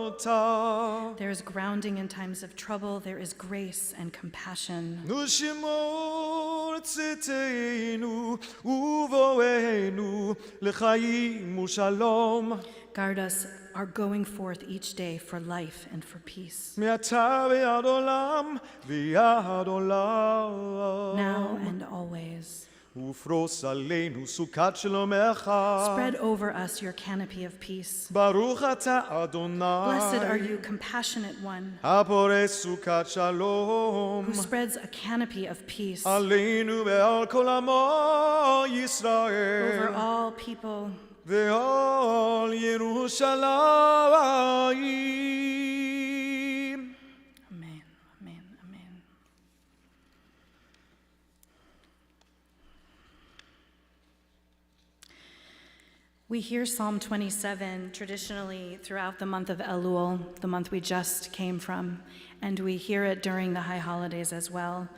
אתה. There is grounding in times of trouble. There is grace and compassion. ושמור צאתנו ובואנו לחיים ושלום. Guard us, our going forth each day for life and for peace. מעתה ועד עולם ועד עולם. Now and always. ופרוס עלינו סוכת שלומך. Spread over us your canopy of peace. ברוך אתה אדוני. Blessed are you, compassionate one, הפורס סוכת שלום. who spreads a canopy of peace עלינו ועל כל עמו ישראל. over all people ועל ירושלים. Amen, amen, amen. We hear Psalm 27 traditionally throughout the month of Elul, the month we just came from, and we hear it during the high holidays as well.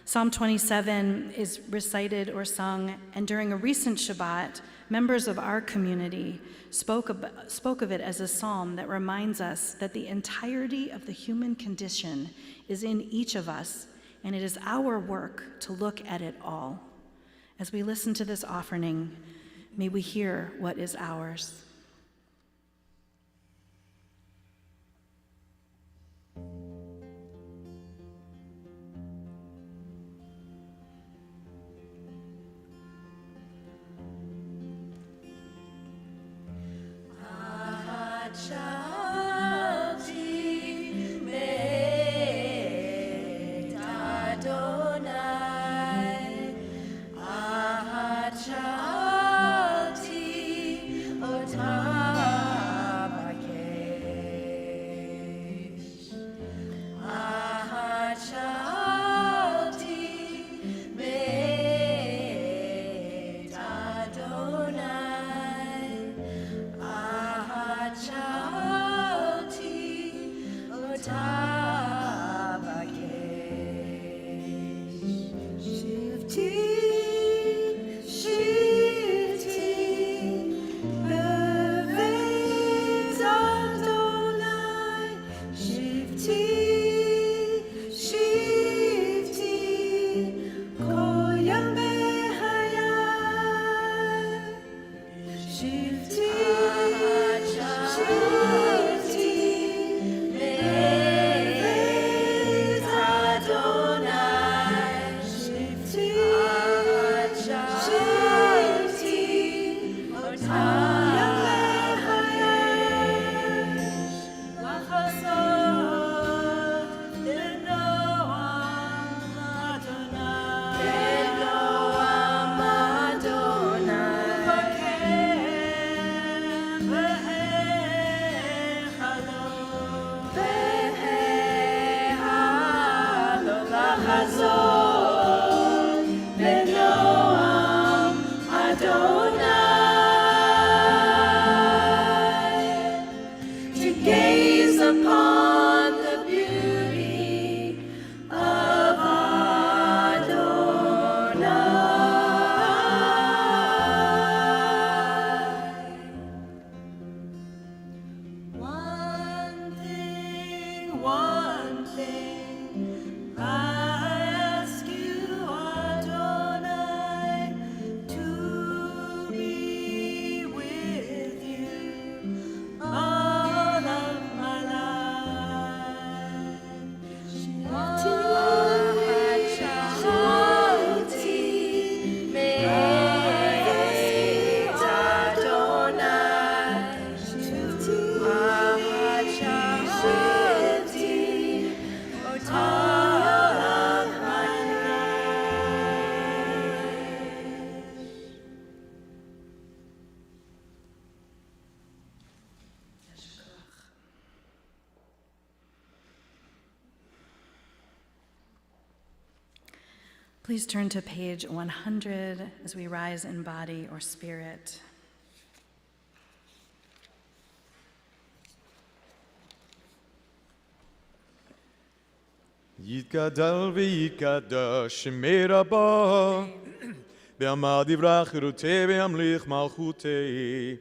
Psalm 27 is recited or sung, and during a recent Shabbat, members of our community spoke of it as a psalm that reminds us that the entirety of the human condition is in each of us, and it is our work to look at it all. As we listen to this offering, may we hear what is ours. Please turn to page 100 as we rise in body or spirit. יתגדל ויקדש שמי רבה, בעמד דברי חירותי וימליך מלכותי.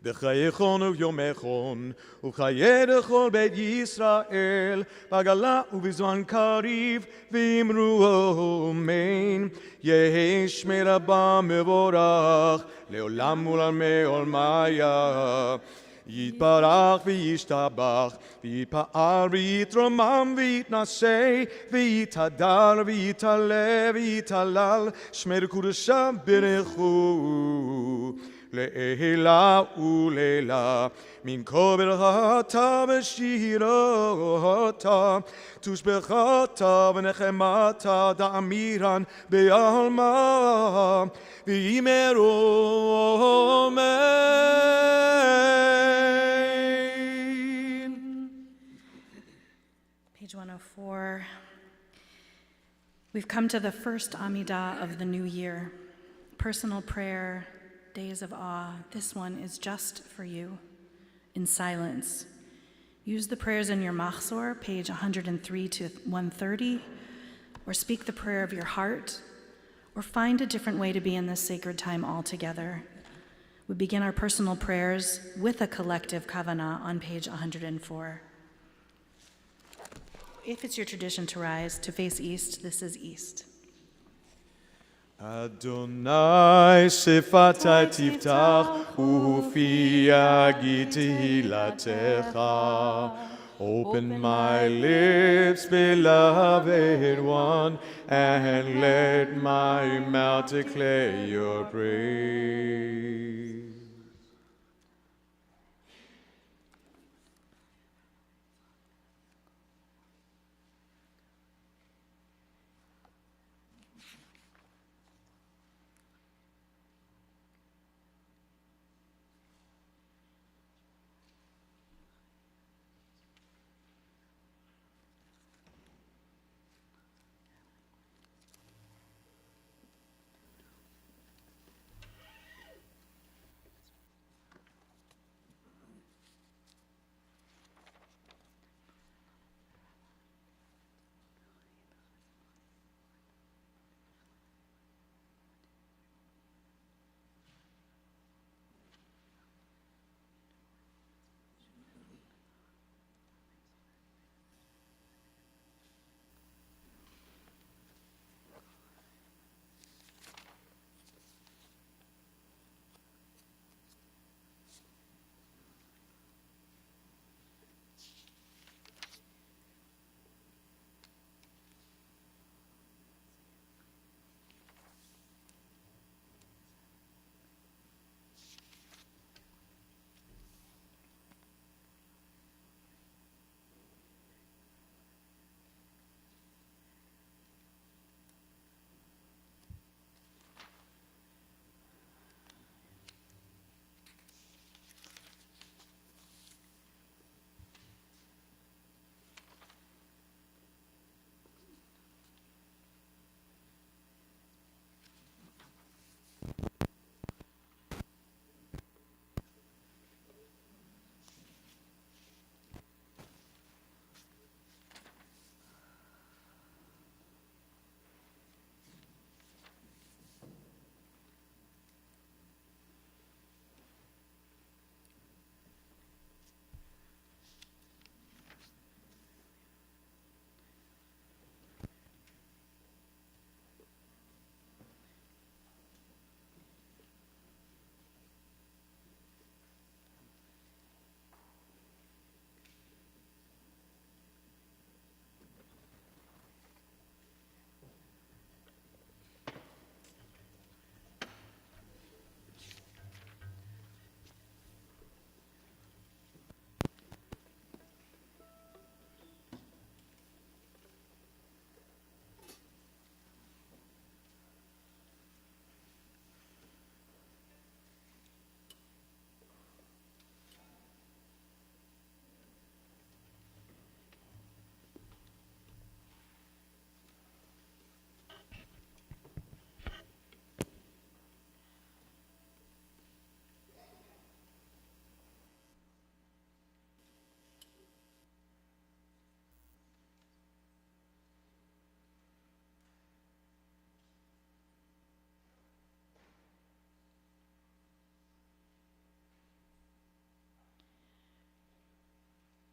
בחייכון וביומכון, וחיי לכל בית ישראל, בגלה ובזמן קריב, ואמרו אמן. יהי שמי רבה מבורך, לעולם ולעולמי עולמיה. יתברך וישתבח, ויתפאר ויתרומם ויתנשא, ויתהדר ויתעלה ויתהלל, שמי קודשם ברכו. לעילה ולעילה, מן כל ברכתה ושירתה, תושבחתה ונחמתה דאמירן בעלמא, ויאמרו אמן. Page 104. We've come to the first Amidah of the new year. Personal prayer, days of awe. This one is just for you, in silence. Use the prayers in your Machzor, page 103 to 130, or speak the prayer of your heart, or find a different way to be in this sacred time altogether. We begin our personal prayers with a collective kavanah on page 104. If it's your tradition to rise, to face east, this is east. Adonai sefatai tiftach ufi yagid tehilatecha. Open my lips, beloved one, and let my mouth declare your praise.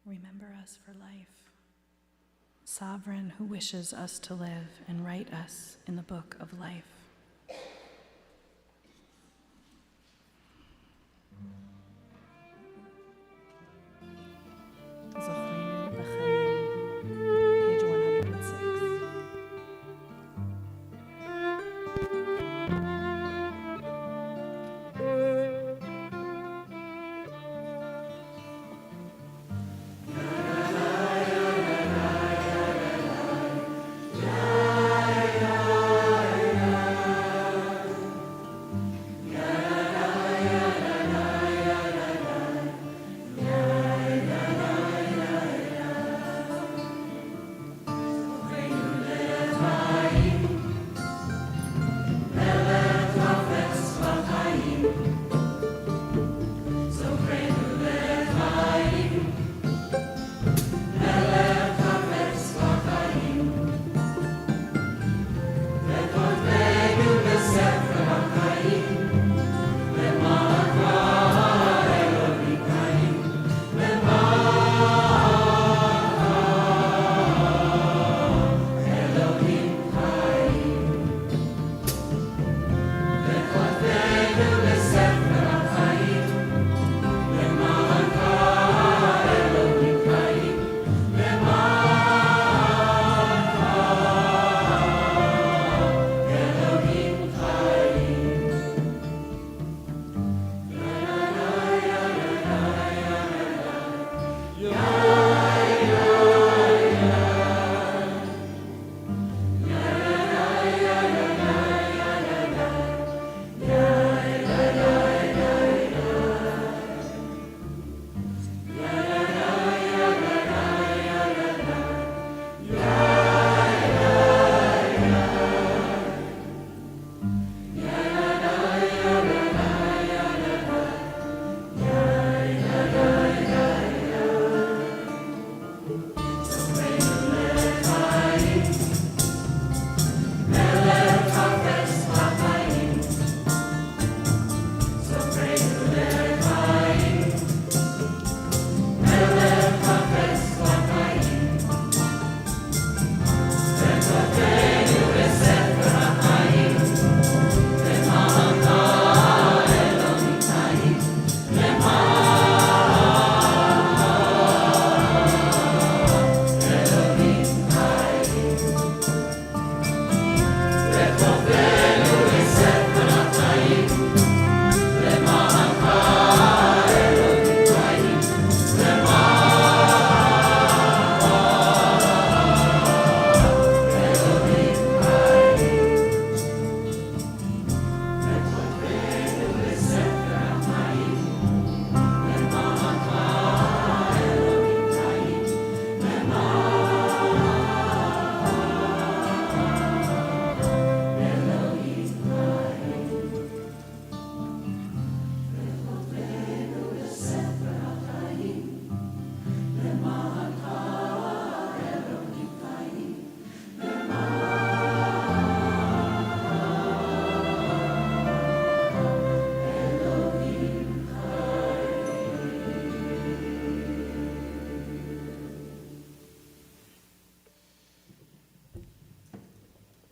Remember us for life, sovereign who wishes us to live and write us in the book of life.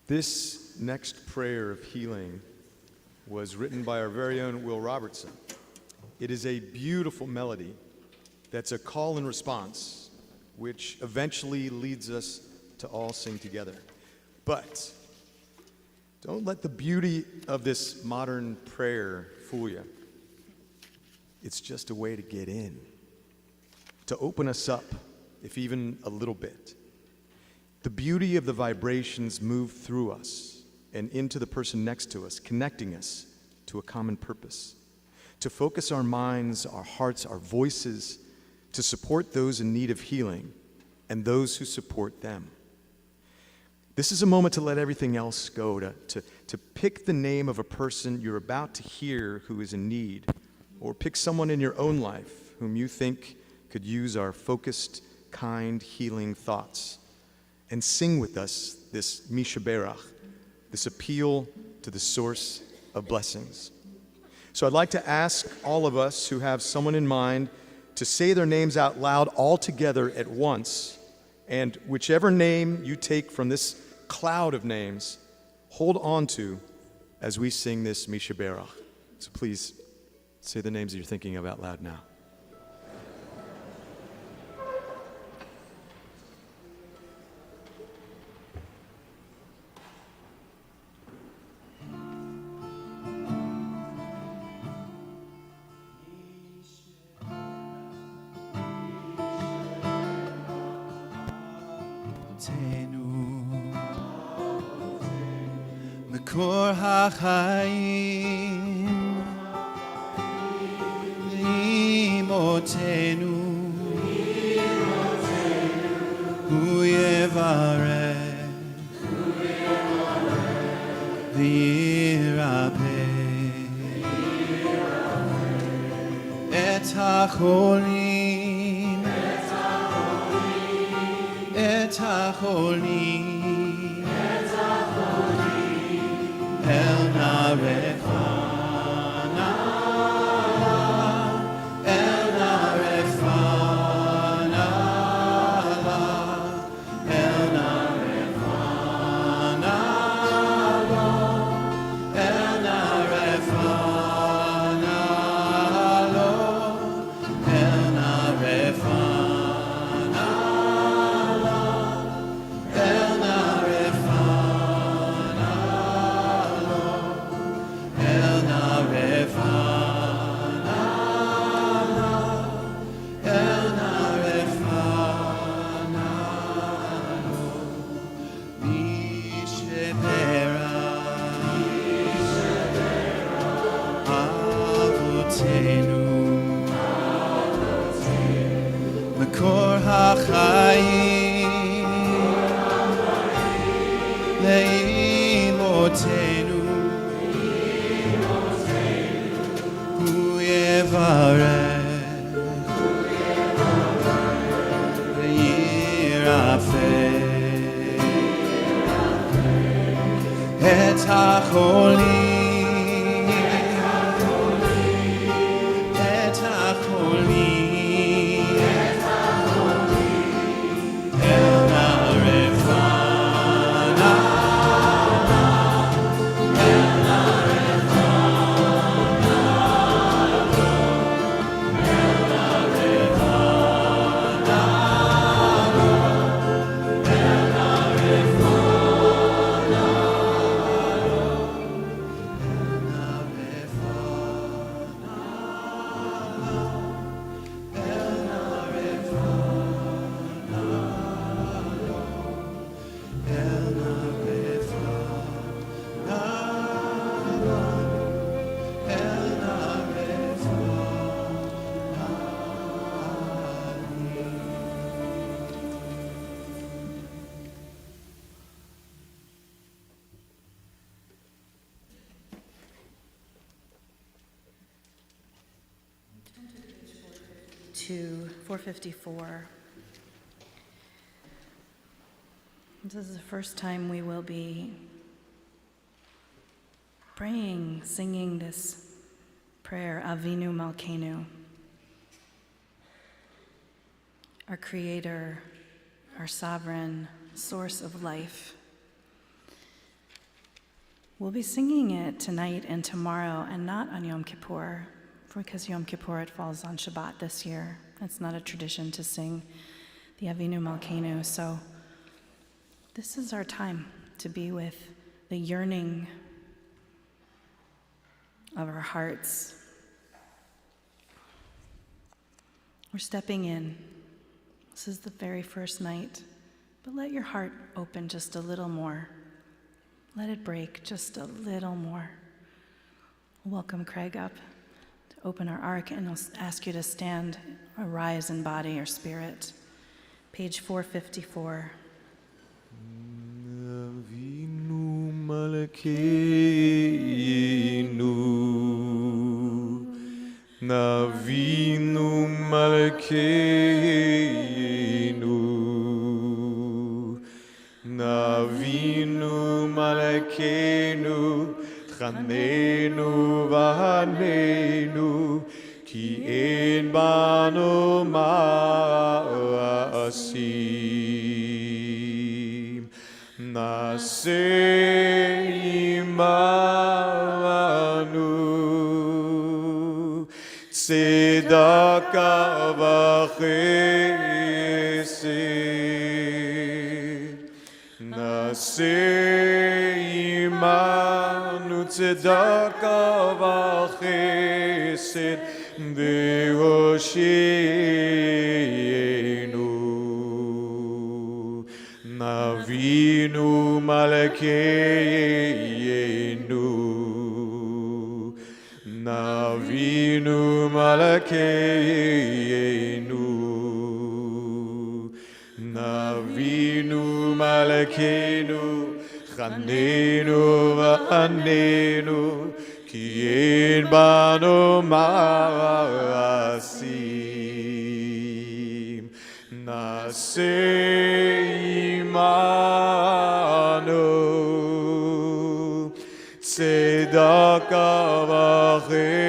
This next prayer of healing was written by our very own Will Robertson. It is a beautiful melody that's a call and response, which eventually leads us to all sing together. But don't let the beauty of this modern prayer fool you. It's just a way to get in, to open us up, if even a little bit. The beauty of the vibrations move through us and into the person next to us, connecting us to a common purpose, to focus our minds, our hearts, our voices, to support those in need of healing and those who support them. This is a moment to let everything else go, to pick the name of a person you're about to hear who is in need, or pick someone in your own life whom you think could use our focused, kind, healing thoughts, and sing with us this Mishaberach, this appeal to the source of blessings. So I'd like to ask all of us who have someone in mind to say their names out loud all together at once, and whichever name you take from this cloud of names, hold on to as we sing this Mishaberach. So please say the names that you're thinking of out loud now. מקור החיים לאמותינו הוא יברך וירפא את החולים את החולים El Narefana, El Narefana, El Narefana, El Narefana, El Narefana, El מקור החיים לאמותינו הוא יברך וירפא את החולים את החולים To 454. This is the first time we will be praying, singing this prayer, Avinu Malkeinu. Our Creator, our sovereign source of life. We'll be singing it tonight and tomorrow and not on Yom Kippur, because Yom Kippur, it falls on Shabbat this year. It's not a tradition to sing the Avinu Malkeinu, so this is our time to be with the yearning of our hearts. We're stepping in. This is the very first night, but let your heart open just a little more. Let it break just a little more. Welcome Craig up to open our ark, and I'll ask you to stand or rise in body or spirit. Page 454. Avinu Malkeinu, Avinu Malkeinu, Avinu Malkeinu, Chanenu v'hanenu, ki ein banu ma'asim. Naseh imanu, tzedaka v'chesed. Naseh imanu, tzedaka v'chesed, v'hosheinu. Avinu Malkeinu, Avinu Malkeinu, Avinu Malkeinu, Chanenu v'hanenu, ki ein banu ma'asim. Naseh imanu, tzedaka v'chesed.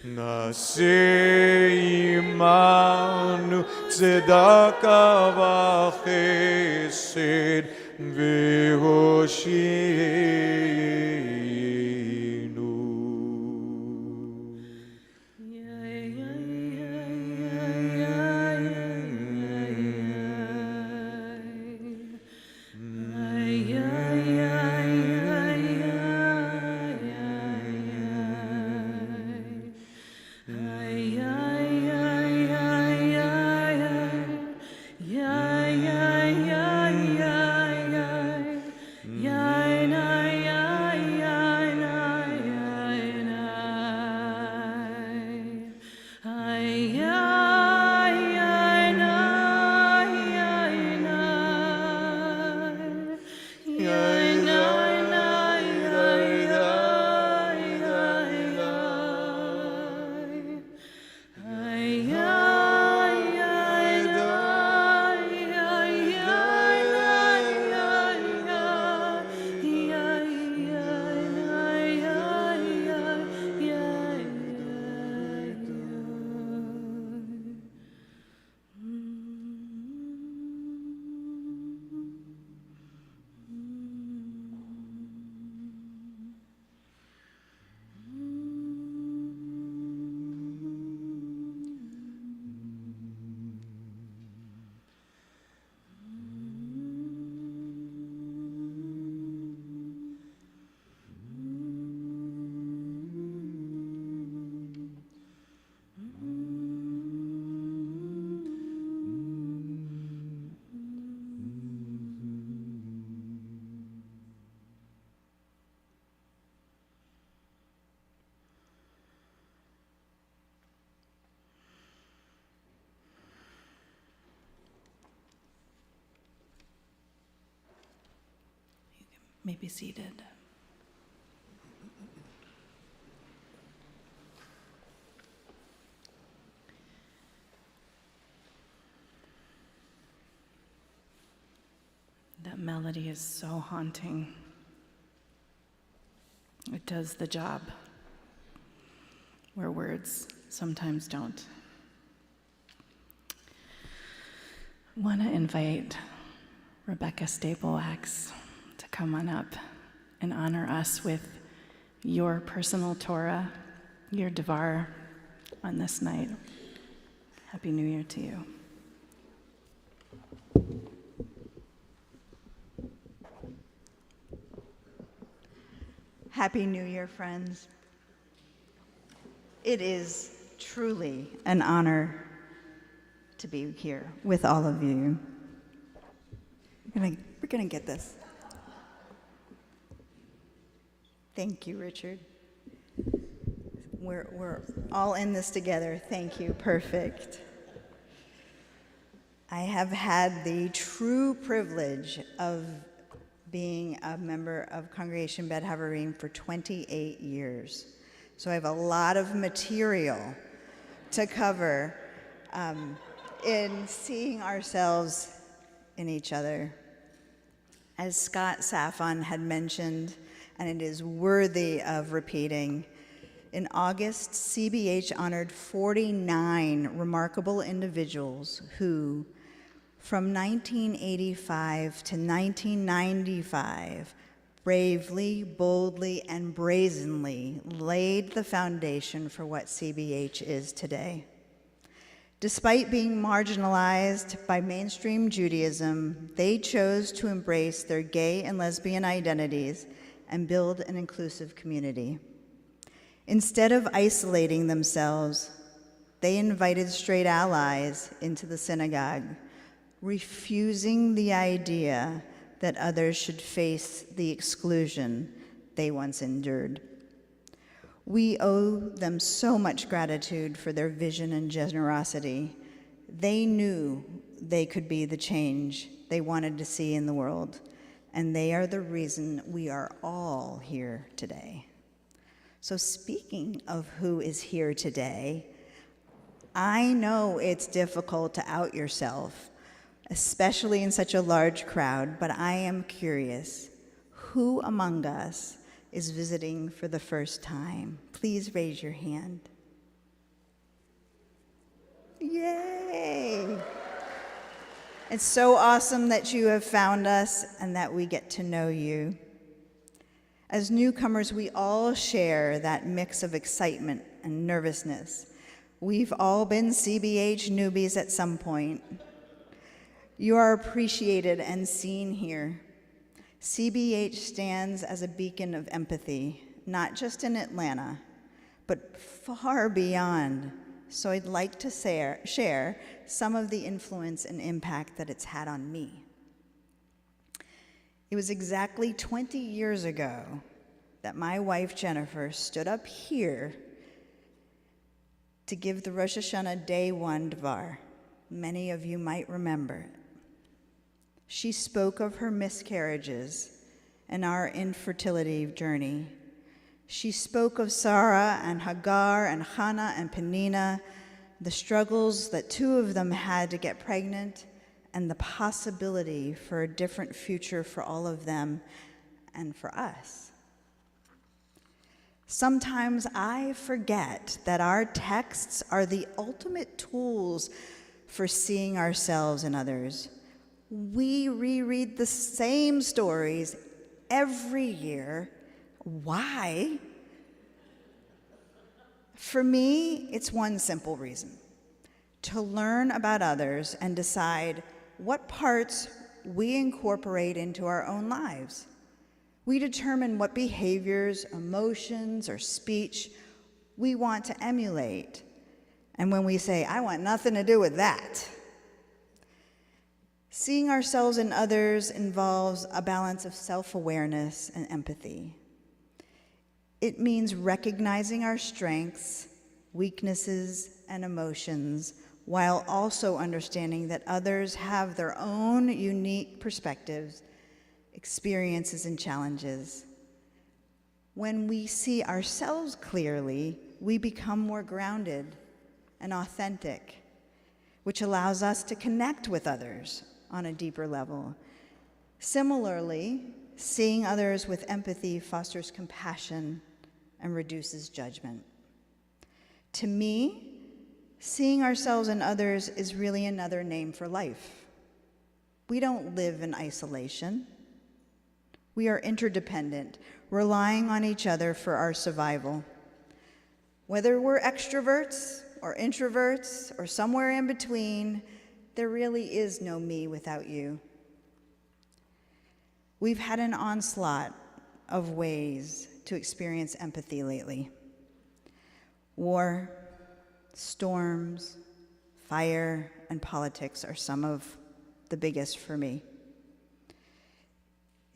Naseh imanu, tzedaka v'chesed, v'hosheinu. May be seated. That melody is so haunting. It does the job where words sometimes don't. I want to invite Rebecca Stapleax to come on up and honor us with your personal Torah, your Devar, on this night. Happy New Year to you. Happy New Year, friends. It is truly an honor to be here with all of you. We're gonna get this. Thank you, Richard. We're all in this together. Thank you. Perfect. I have had the true privilege of being a member of Congregation Bet Havarim for 28 years. So I have a lot of material to cover in seeing ourselves in each other. As Scott Safon had mentioned, and it is worthy of repeating, in August, CBH honored 49 remarkable individuals who, from 1985 to 1995, bravely, boldly, and brazenly laid the foundation for what CBH is today. Despite being marginalized by mainstream Judaism, they chose to embrace their gay and lesbian identities and build an inclusive community. Instead of isolating themselves, they invited straight allies into the synagogue, refusing the idea that others should face the exclusion they once endured. We owe them so much gratitude for their vision and generosity. They knew they could be the change they wanted to see in the world, and they are the reason we are all here today. So speaking of who is here today, I know it's difficult to out yourself, especially in such a large crowd, but I am curious, who among us is visiting for the first time? Please raise your hand. Yay! It's so awesome that you have found us and that we get to know you. As newcomers, we all share that mix of excitement and nervousness. We've all been CBH newbies at some point. You are appreciated and seen here. CBH stands as a beacon of empathy, not just in Atlanta, but far beyond. So I'd like to share some of the influence and impact that it's had on me. It was exactly 20 years ago that my wife Jennifer stood up here to give the Rosh Hashanah Day 1 Dvar. Many of you might remember it. She spoke of her miscarriages and our infertility journey. She spoke of Sarah and Hagar and Hannah and Penina, the struggles that two of them had to get pregnant, and the possibility for a different future for all of them and for us. Sometimes I forget that our texts are the ultimate tools for seeing ourselves in others. We reread the same stories every year. Why? For me, it's one simple reason: to learn about others and decide what parts we incorporate into our own lives. We determine what behaviors, emotions, or speech we want to emulate. And when we say, I want nothing to do with that. Seeing ourselves in others involves a balance of self-awareness and empathy. It means recognizing our strengths, weaknesses, and emotions, while also understanding that others have their own unique perspectives, experiences, and challenges. When we see ourselves clearly, we become more grounded and authentic, which allows us to connect with others on a deeper level. Similarly, seeing others with empathy fosters compassion and reduces judgment. To me, seeing ourselves in others is really another name for life. We don't live in isolation. We are interdependent, relying on each other for our survival. Whether we're extroverts or introverts or somewhere in between, there really is no me without you. We've had an onslaught of ways to experience empathy lately. War, storms, fire, and politics are some of the biggest for me.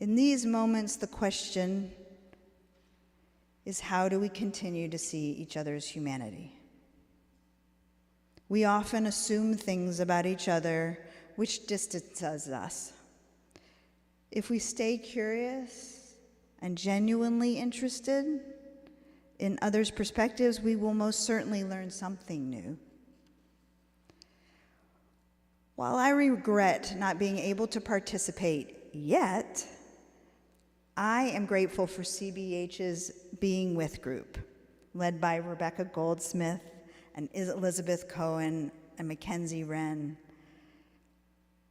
In these moments, the question is, how do we continue to see each other's humanity? We often assume things about each other which distances us. If we stay curious and genuinely interested in others' perspectives, we will most certainly learn something new. While I regret not being able to participate yet, I am grateful for CBH's Being With group, led by Rebecca Goldsmith and Elizabeth Cohen and Mackenzie Wren.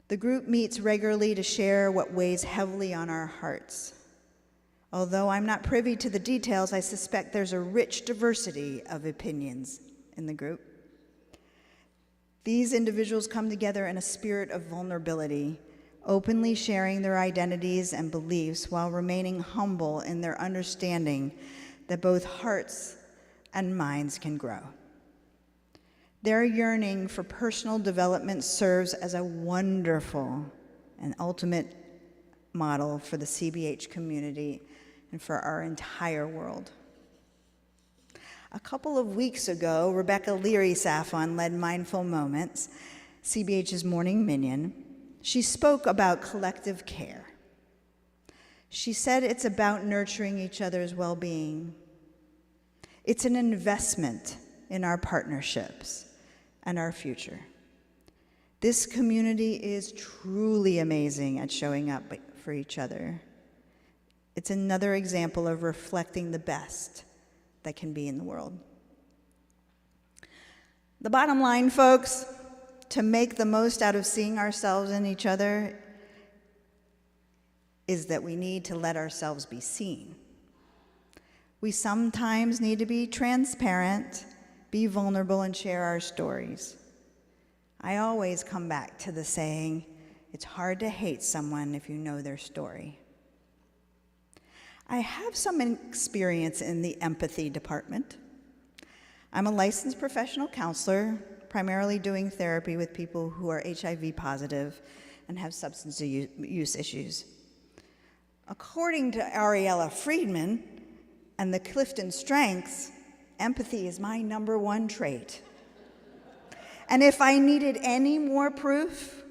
The group meets regularly to share what weighs heavily on our hearts. Although I'm not privy to the details, I suspect there's a rich diversity of opinions in the group. These individuals come together in a spirit of vulnerability, openly sharing their identities and beliefs while remaining humble in their understanding that both hearts and minds can grow. Their yearning for personal development serves as a wonderful and ultimate model for the CBH community and for our entire world. A couple of weeks ago, Rebecca Leary-Saffon led Mindful Moments, CBH's morning minion. She spoke about collective care. She said it's about nurturing each other's well-being. It's an investment in our partnerships and our future. This community is truly amazing at showing up for each other. It's another example of reflecting the best that can be in the world. The bottom line, folks, to make the most out of seeing ourselves in each other is that we need to let ourselves be seen. We sometimes need to be transparent, be vulnerable, and share our stories. I always come back to the saying, it's hard to hate someone if you know their story. I have some experience in the empathy department. I'm a licensed professional counselor, primarily doing therapy with people who are HIV positive and have substance use issues. According to Ariella Friedman and the Clifton Strengths, empathy is my #1 trait. And if I needed any more proof,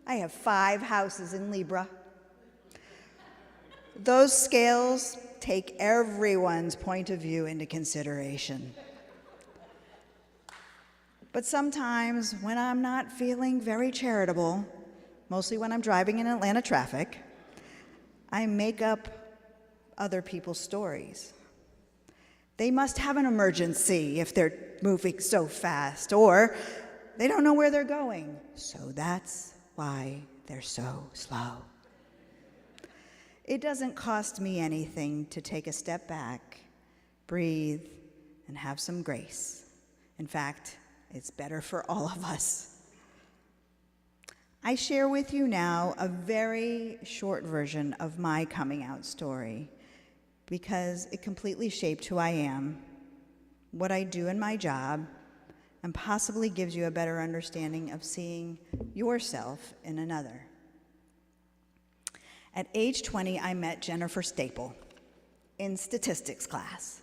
I have 5 houses in Libra. Those scales take everyone's point of view into consideration. But sometimes when I'm not feeling very charitable, mostly when I'm driving in Atlanta traffic, I make up other people's stories. They must have an emergency if they're moving so fast, or they don't know where they're going, so that's why they're so slow. It doesn't cost me anything to take a step back, breathe, and have some grace. In fact, it's better for all of us. I share with you now a very short version of my coming out story because it completely shaped who I am, what I do in my job, and possibly gives you a better understanding of seeing yourself in another. At age 20, I met Jennifer Staple in statistics class.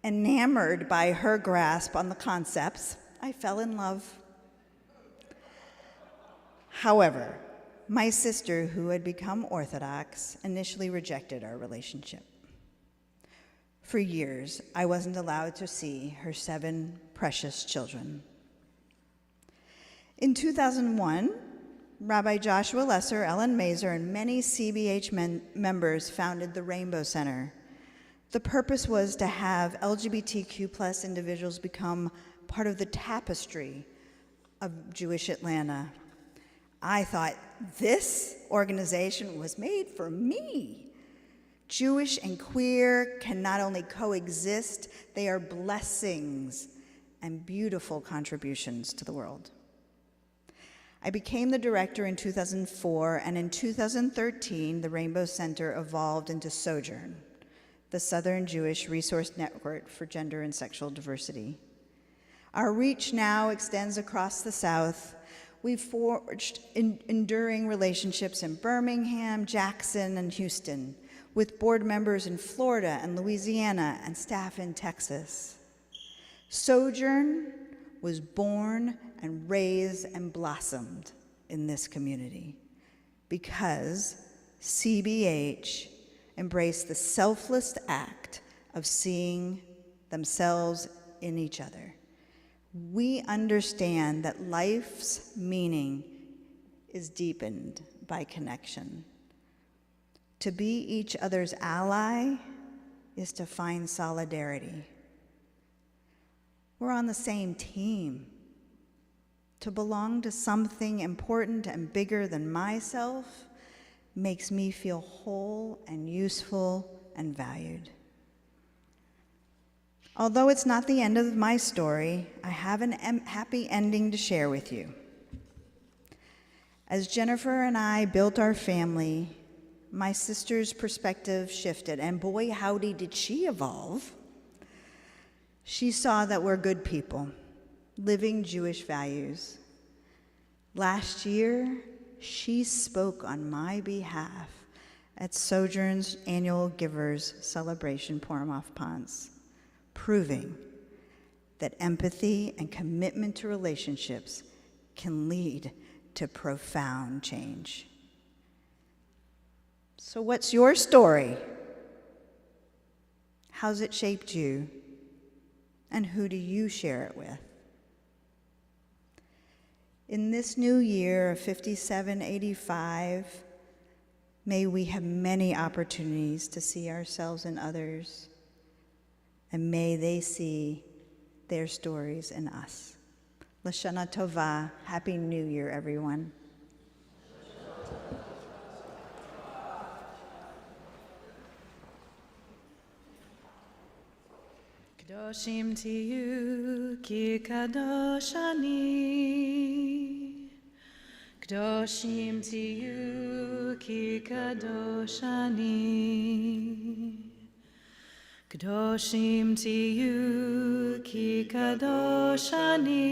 Enamored by her grasp on the concepts, I fell in love. However, my sister, who had become Orthodox, initially rejected our relationship. For years, I wasn't allowed to see her 7 precious children. In 2001, Rabbi Joshua Lesser, Ellen Mazer, and many CBH members founded the Rainbow Center. The purpose was to have LGBTQ+ individuals become part of the tapestry of Jewish Atlanta. I thought this organization was made for me. Jewish and queer can not only coexist, they are blessings and beautiful contributions to the world. I became the director in 2004, and in 2013, the Rainbow Center evolved into Sojourn, the Southern Jewish Resource Network for Gender and Sexual Diversity. Our reach now extends across the South. We've forged enduring relationships in Birmingham, Jackson, and Houston, with board members in Florida and Louisiana and staff in Texas. Sojourn was born and raised and blossomed in this community because CBH embraced the selfless act of seeing themselves in each other. We understand that life's meaning is deepened by connection. To be each other's ally is to find solidarity. We're on the same team. To belong to something important and bigger than myself makes me feel whole and useful and valued. Although it's not the end of my story, I have an happy ending to share with you. As Jennifer and I built our family, my sister's perspective shifted, and boy, howdy did she evolve. She saw that we're good people, living Jewish values. Last year, she spoke on my behalf at Sojourn's annual Givers Celebration Purim Off Ponce, proving that empathy and commitment to relationships can lead to profound change. So what's your story? How's it shaped you? And who do you share it with? In this new year of 5785, may we have many opportunities to see ourselves in others, and may they see their stories in us. Lashana Tova, Happy New Year, everyone. Kadoshim tiyu ki kadosh ani. Kadoshim tiyu ki kadosh ani. Kadoshim tiyu ki kadosh ani.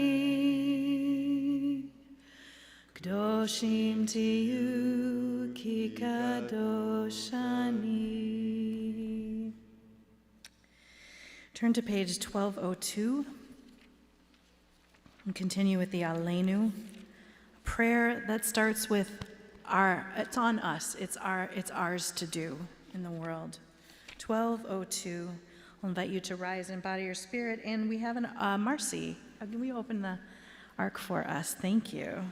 Kadoshim tiyu ki kadosh ani. Turn to page 1202 and continue with the Aleinu, a prayer that starts with it's on us, it's ours to do in the world. 1202, I'll invite you to rise and bow to your spirit, and we have Marcy. Can we open the ark for us? Thank you.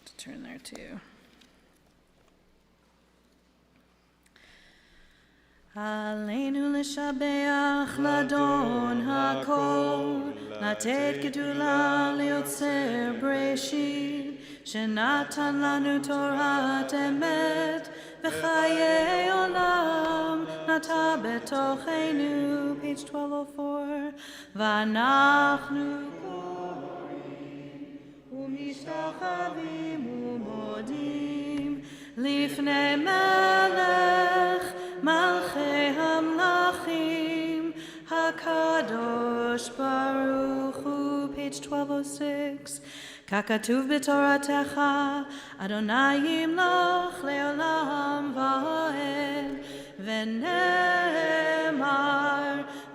Let's turn there too. Aleinu l'shabeach ladon hakol, לתת גדולה ליוצר בראשית, שנתן לנו תורת אמת וחיי עולם, נטע בתוכנו, page 1204, ואנחנו קוראים ומשתחווים ומודים לפני מלך מלכי המלכים, הקדוש ברוך הוא, page 1206, ככתוב בתורתך, אדוני ימלוך לעולם ועד, ונאמר,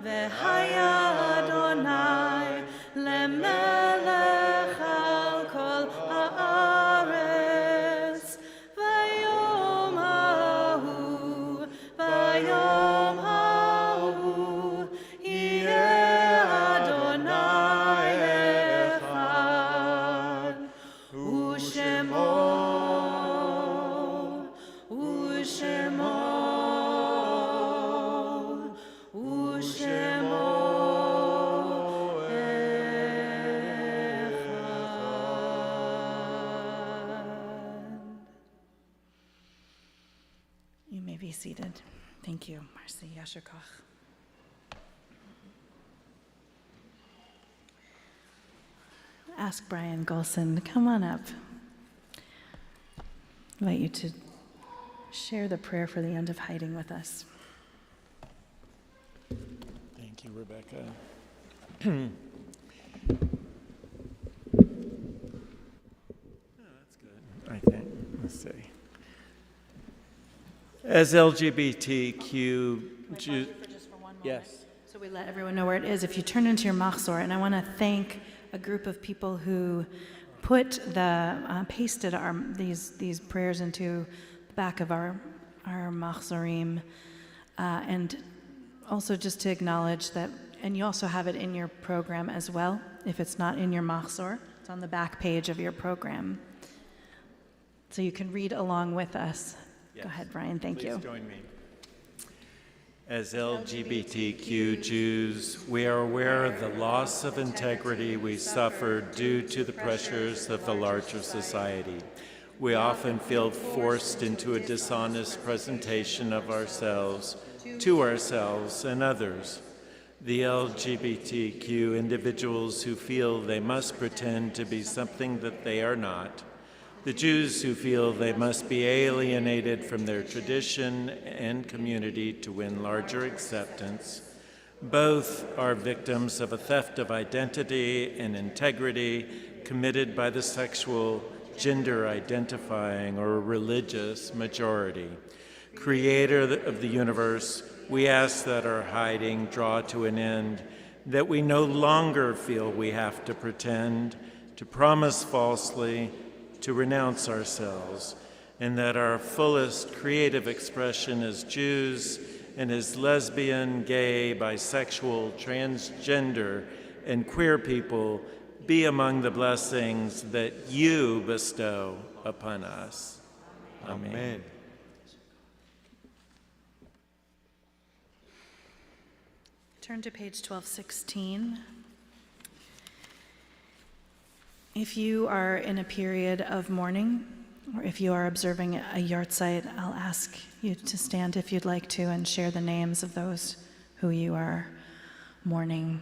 והיה אדוני למלך על כל הארץ, ביום ההוא, ביום ההוא, יהיה אדוני אחד, ושמו, ושמו, ושמו, be seated. Thank you. Merci. Yasher koch. Ask Brian Golson to come on up. I invite you to share the prayer for the end of hiding with us. Thank you, Rebecca. That's good, I think. Let's see. As LGBTQ Jews, yes. So we let everyone know where it is. If you turn into your machzor, and I want to thank a group of people who pasted these prayers into the back of our machzorim, and also just to acknowledge that, and you also have it in your program as well. If it's not in your machzor, it's on the back page of your program, so you can read along with us. Yes. Go ahead, Brian. Thank you. Please join me. As LGBTQ Jews, we are aware of the loss of integrity we suffer due to the pressures of the larger society. We often feel forced into a dishonest presentation of ourselves, to ourselves and others. The LGBTQ individuals who feel they must pretend to be something that they are not. The Jews who feel they must be alienated from their tradition and community to win larger acceptance. Both are victims of a theft of identity and integrity committed by the sexual, gender-identifying, or religious majority. Creator of the universe, we ask that our hiding draw to an end, that we no longer feel we have to pretend, to promise falsely, to renounce ourselves, and that our fullest creative expression as Jews and as lesbian, gay, bisexual, transgender, and queer people be among the blessings that you bestow upon us. Amen. Amen. Turn to page 1216. If you are in a period of mourning, or if you are observing a yahrzeit, I'll ask you to stand if you'd like to and share the names of those who you are mourning.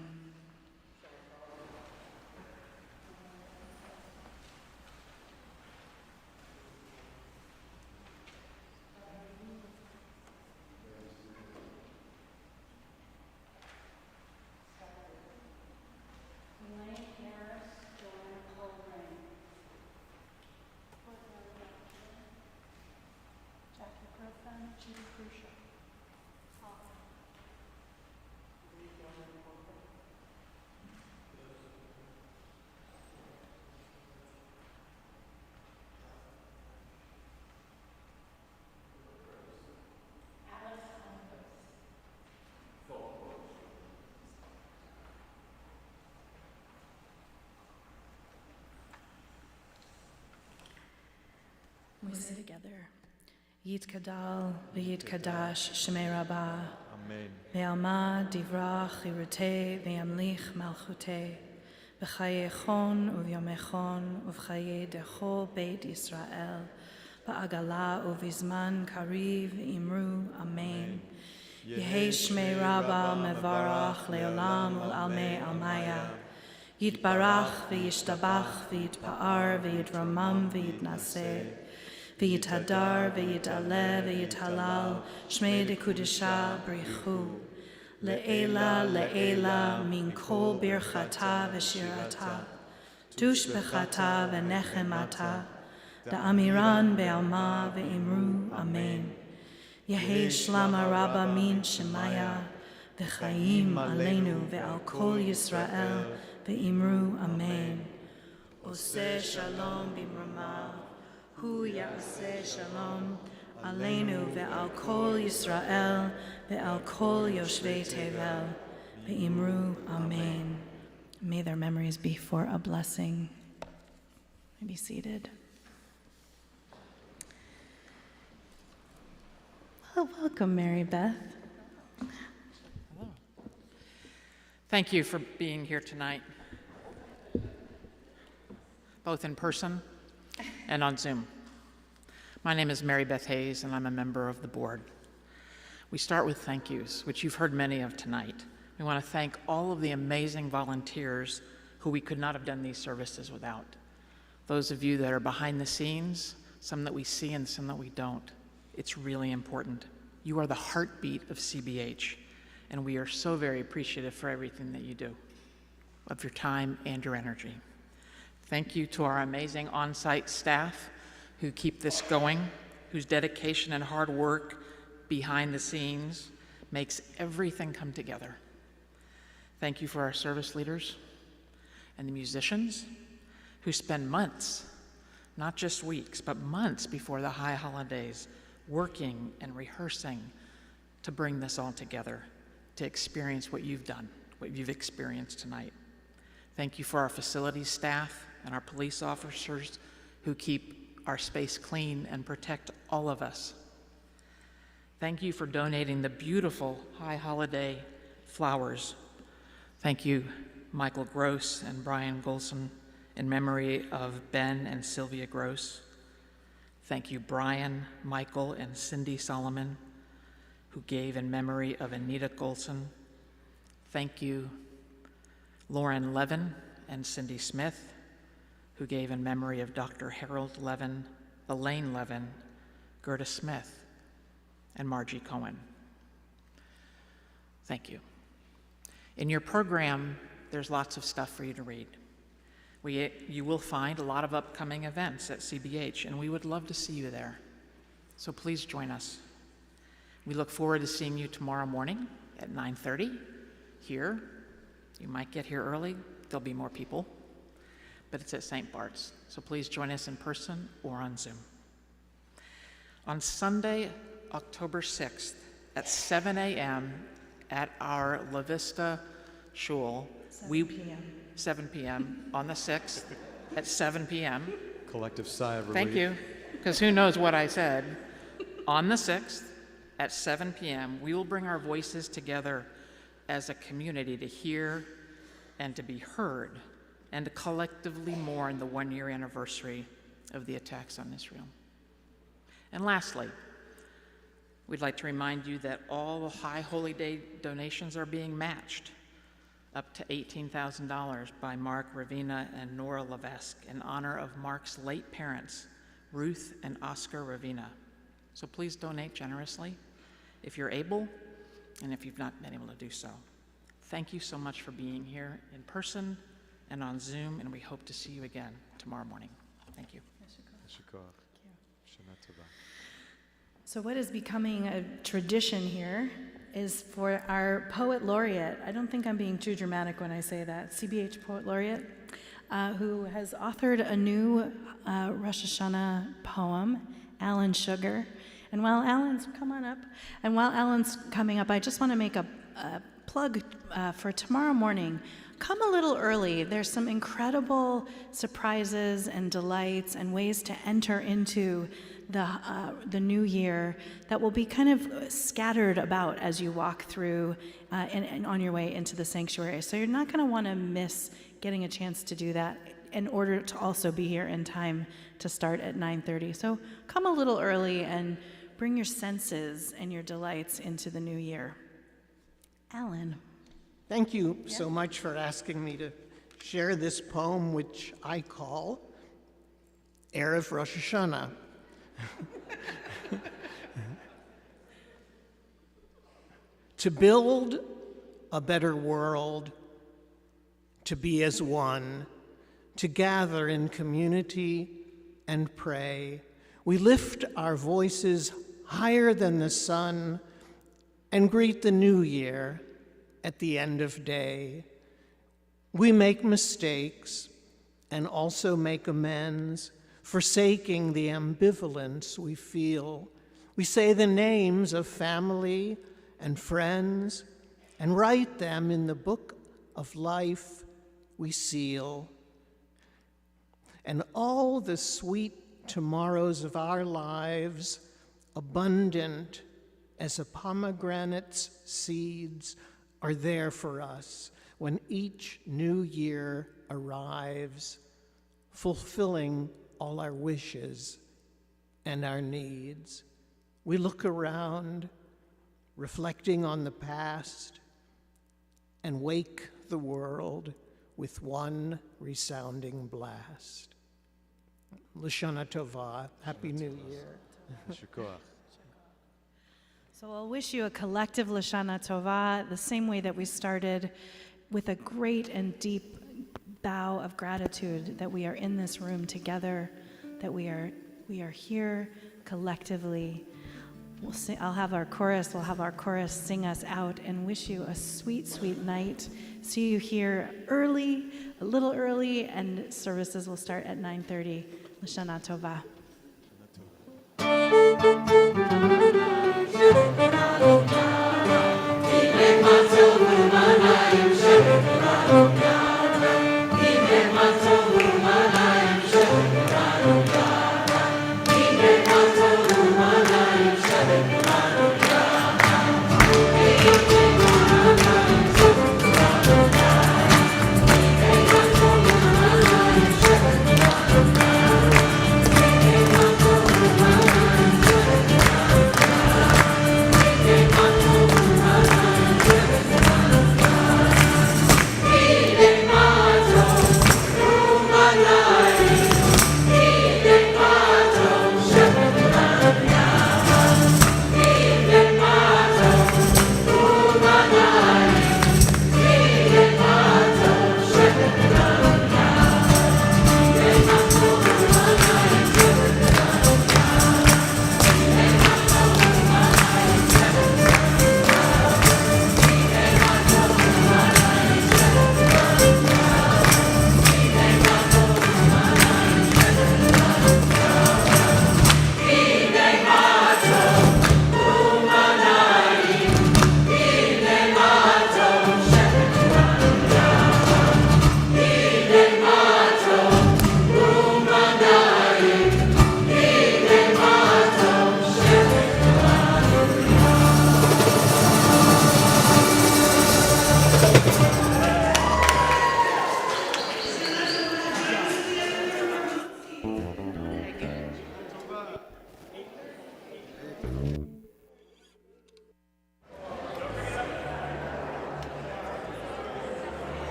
We say together, Yitkadal v'yitkadash Shemei Rabbah, Amen. ve'alma divrach chirutei ve'amlich malchutei, v'chayechon uvyomechon uv'chaye dechol Beit Yisrael, v'agala uvizman kariv imru Amen. Yehei Shmei Rabbah mevarach leolam ul'almei almaya, Yitbarach v'yishtabach v'yitpa'ar v'yitramam v'yitnaseh, V'yitadar, v'yitale, v'yithalal, Shmei dekudisha brichu, le'ela, le'ela, min kol birchata v'shirata, tush bechata v'nechemata, da'amiran be'alma v'imru, Amen. Yehei shlama rabba min shemaya, v'chayim aleinu ve'al kol Yisrael, v'imru, Amen. Oseh shalom b'mrama, Hu ya'aseh shalom aleinu ve'al kol Yisrael ve'al kol yoshvei tevel ve'imru Amen. May their memories be for a blessing. Be seated. Well, welcome, Mary Beth. Thank you for being here tonight, both in person and on Zoom. My name is Mary Beth Hayes, and I'm a member of the board. We start with thank yous, which you've heard many of tonight. We want to thank all of the amazing volunteers who we could not have done these services without. Those of you that are behind the scenes, some that we see and some that we don't. It's really important. You are the heartbeat of CBH, and we are so very appreciative for everything that you do, of your time and your energy. Thank you to our amazing on-site staff who keep this going, whose dedication and hard work behind the scenes makes everything come together. Thank you for our service leaders and the musicians who spend months, not just weeks, but months before the high holidays, working and rehearsing to bring this all together, to experience what you've done, what you've experienced tonight. Thank you for our facilities staff and our police officers who keep our space clean and protect all of us. Thank you for donating the beautiful high holiday flowers. Thank you, Michael Gross and Brian Golson, in memory of Ben and Sylvia Gross. Thank you, Brian, Michael, and Cindy Solomon, who gave in memory of Anita Golson. Thank you, Lauren Levin and Cindy Smith, who gave in memory of Dr. Harold Levin, Elaine Levin, Gerda Smith, and Margie Cohen. Thank you. In your program, there's lots of stuff for you to read. You will find a lot of upcoming events at CBH, and we would love to see you there. So please join us. We look forward to seeing you tomorrow morning at 9:30 here. You might get here early. There'll be more people, but it's at St. Bart's. So please join us in person or on Zoom. On Sunday, October 6th at 7 a.m. at our La Vista Shul, 7 p.m. on the 6th at 7 p.m. Collective sigh of relief. Thank you, because who knows what I said. On the 6th at 7 p.m., we will bring our voices together as a community to hear and to be heard and to collectively mourn the one-year anniversary of the attacks on Israel. And lastly, we'd like to remind you that all High Holy Day donations are being matched up to $18,000 by Mark Ravina and Nora Levesque in honor of Mark's late parents, Ruth and Oscar Ravina. So please donate generously if you're able and if you've not been able to do so. Thank you so much for being here in person and on Zoom, and we hope to see you again tomorrow morning. Thank you. So what is becoming a tradition here is for our poet laureate, I don't think I'm being too dramatic when I say that, CBH poet laureate, who has authored a new Rosh Hashanah poem, Alan Sugar. And while Alan's, come on up, and while Alan's coming up, I just want to make a plug for tomorrow morning. Come a little early. There's some incredible surprises and delights and ways to enter into the new year that will be kind of scattered about as you walk through and on your way into the sanctuary. So you're not going to want to miss getting a chance to do that in order to also be here in time to start at 9:30. So come a little early and bring your senses and your delights into the new year. Alan. Thank you so much for asking me to share this poem, which I call Erev Rosh Hashanah. To build a better world, to be as one, to gather in community and pray, we lift our voices higher than the sun and greet the new year at the end of day. We make mistakes and also make amends, forsaking the ambivalence we feel. We say the names of family and friends and write them in the book of life we seal. And all the sweet tomorrows of our lives, abundant as a pomegranate's seeds, are there for us when each new year arrives, fulfilling all our wishes and our needs. We look around, reflecting on the past, and wake the world with one resounding blast. L'Shana Tova, Happy New Year. So I'll wish you a collective L'Shana Tova, the same way that we started, with a great and deep bow of gratitude that we are in this room together, that we are here collectively. We'll have our chorus sing us out, and wish you a sweet, sweet night. See you here early, a little early, and services will start at 9:30. L'Shana Tova. Make myself